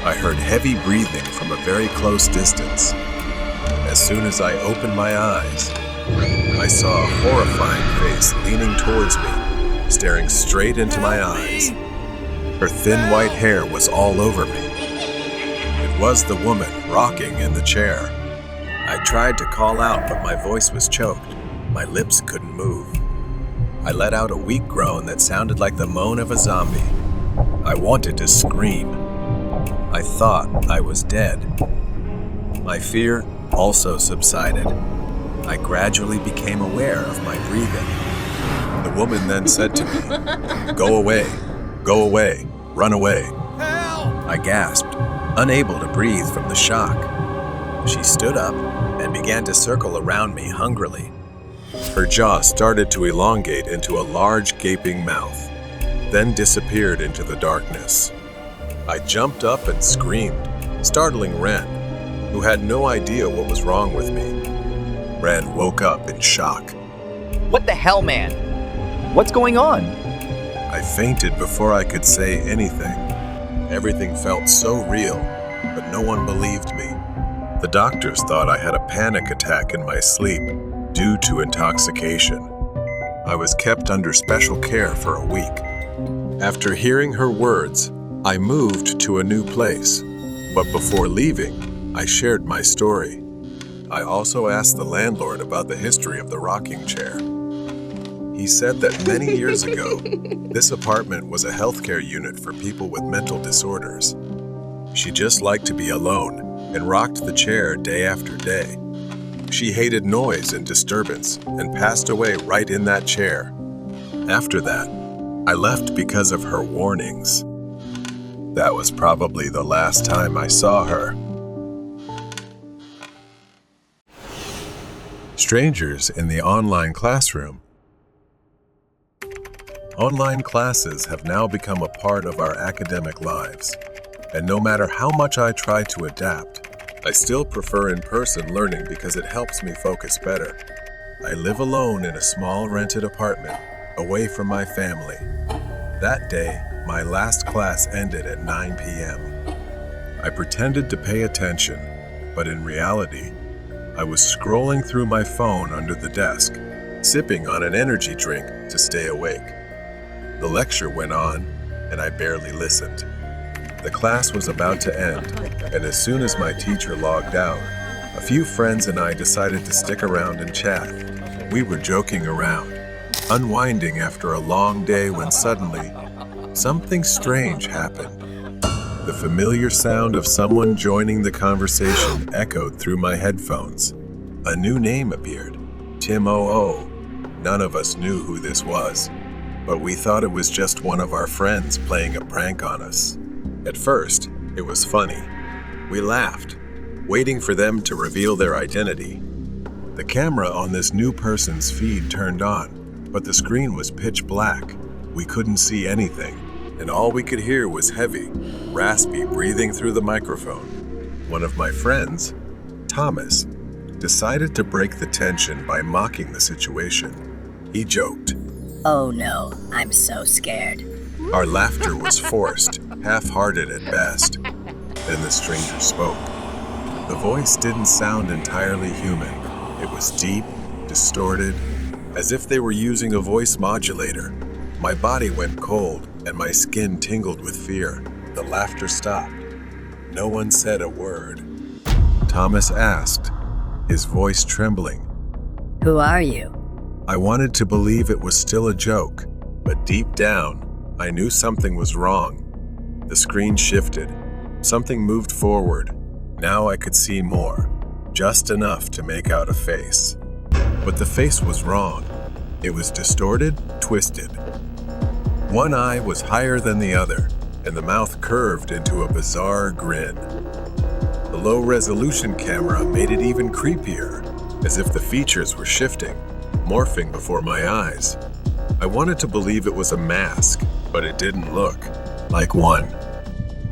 I heard heavy breathing from a very close distance. As soon as I opened my eyes, I saw a horrifying face leaning towards me, staring straight into my eyes. Her thin white hair was all over me. It was the woman rocking in the chair. I tried to call out, but my voice was choked. My lips couldn't move. I let out a weak groan that sounded like the moan of a zombie. I wanted to scream. I thought I was dead. My fear also subsided. I gradually became aware of my breathing. The woman then said to me, "Go away, run away." I gasped, unable to breathe from the shock. She stood up and began to circle around me hungrily. Her jaw started to elongate into a large gaping mouth, then disappeared into the darkness. I jumped up and screamed, startling Ren, who had no idea what was wrong with me. Ren woke up in shock. What the hell, man? What's going on? I fainted before I could say anything. Everything felt so real, but no one believed me. The doctors thought I had a panic attack in my sleep due to intoxication. I was kept under special care for a week. After hearing her words, I moved to a new place, but before leaving, I shared my story. I also asked the landlord about the history of the rocking chair. He said that many years ago, this apartment was a healthcare unit for people with mental disorders. She just liked to be alone and rocked the chair day after day. She hated noise and disturbance and passed away right in that chair. After that, I left because of her warnings. That was probably the last time I saw her. Strangers in the online classroom. Online classes have now become a part of our academic lives, and no matter how much I try to adapt, I still prefer in-person learning because it helps me focus better. I live alone in a small rented apartment, away from my family. That day, my last class ended at 9 p.m. I pretended to pay attention, but in reality, I was scrolling through my phone under the desk, sipping on an energy drink to stay awake. The lecture went on, and I barely listened. The class was about to end, and as soon as my teacher logged out, a few friends and I decided to stick around and chat. We were joking around, unwinding after a long day when suddenly, something strange happened. The familiar sound of someone joining the conversation echoed through my headphones. A new name appeared, Tim OO. None of us knew who this was, but we thought it was just one of our friends playing a prank on us. At first, it was funny. We laughed, waiting for them to reveal their identity. The camera on this new person's feed turned on, but the screen was pitch black. We couldn't see anything, and all we could hear was heavy, raspy breathing through the microphone. One of my friends, Thomas, decided to break the tension by mocking the situation. He joked, "Oh no, I'm so scared." Our laughter was forced, half-hearted at best. Then the stranger spoke. The voice didn't sound entirely human. It was deep, distorted, as if they were using a voice modulator. My body went cold, and my skin tingled with fear. The laughter stopped. No one said a word. Thomas asked, his voice trembling, "Who are you?" I wanted to believe it was still a joke, but deep down, I knew something was wrong. The screen shifted. Something moved forward. Now I could see more, just enough to make out a face. But the face was wrong. It was distorted, twisted. One eye was higher than the other, and the mouth curved into a bizarre grin. The low-resolution camera made it even creepier, as if the features were shifting, morphing before my eyes. I wanted to believe it was a mask, but it didn't look like one.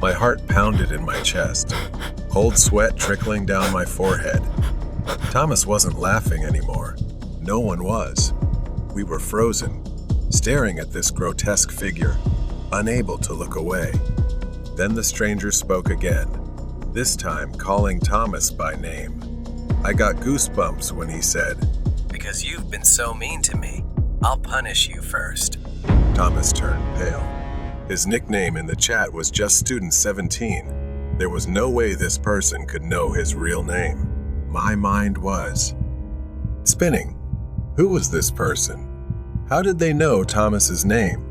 My heart pounded in my chest, cold sweat trickling down my forehead. Thomas wasn't laughing anymore. No one was. We were frozen, staring at this grotesque figure, unable to look away. Then the stranger spoke again, this time calling Thomas by name. I got goosebumps when he said, "Because you've been so mean to me, I'll punish you first." Thomas turned pale. His nickname in the chat was just Student 17. There was no way this person could know his real name. My mind was spinning. Who was this person? How did they know Thomas's name?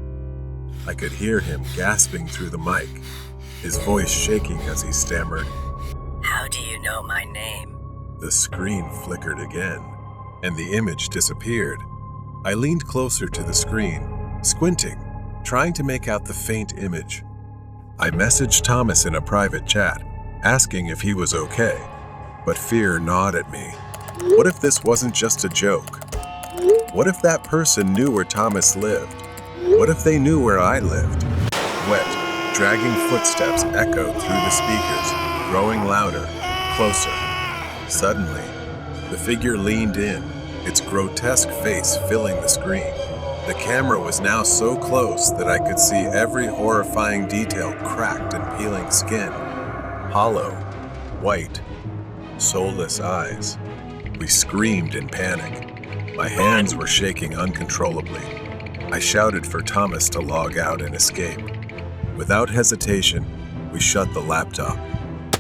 I could hear him gasping through the mic, his voice shaking as he stammered, "How do you know my name?" The screen flickered again, and the image disappeared. I leaned closer to the screen, squinting, trying to make out the faint image. I messaged Thomas in a private chat, asking if he was okay, but fear gnawed at me. What if this wasn't just a joke? What if that person knew where Thomas lived? What if they knew where I lived? Wet, dragging footsteps echoed through the speakers, growing louder, closer. Suddenly, the figure leaned in, its grotesque face filling the screen. The camera was now so close that I could see every horrifying detail: cracked and peeling skin, hollow, white, soulless eyes. We screamed in panic. My hands were shaking uncontrollably. I shouted for Thomas to log out and escape. Without hesitation, we shut the laptop.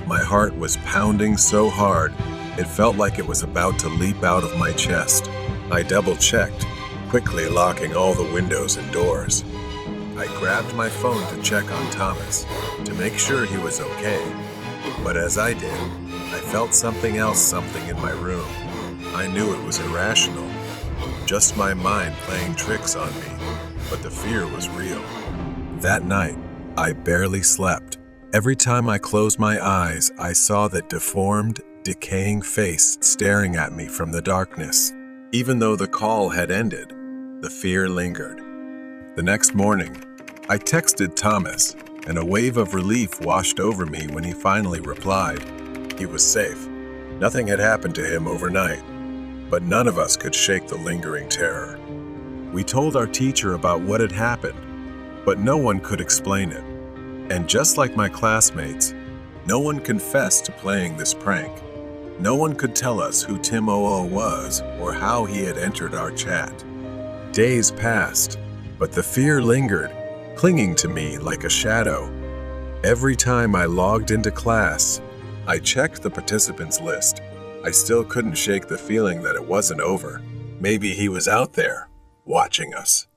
My heart was pounding so hard, it felt like it was about to leap out of my chest. I double-checked, quickly locking all the windows and doors. I grabbed my phone to check on Thomas, to make sure he was okay. But as I did, I felt something in my room. I knew it was irrational, just my mind playing tricks on me, but the fear was real. That night, I barely slept. Every time I closed my eyes, I saw that deformed, decaying face staring at me from the darkness. Even though the call had ended, the fear lingered. The next morning, I texted Thomas, and a wave of relief washed over me when he finally replied. He was safe. Nothing had happened to him overnight, but none of us could shake the lingering terror. We told our teacher about what had happened, but no one could explain it. And just like my classmates, no one confessed to playing this prank. No one could tell us who Tim OO was or how he had entered our chat. Days passed, but the fear lingered, clinging to me like a shadow. Every time I logged into class, I checked the participants list. I still couldn't shake the feeling that it wasn't over. Maybe he was out there, watching us.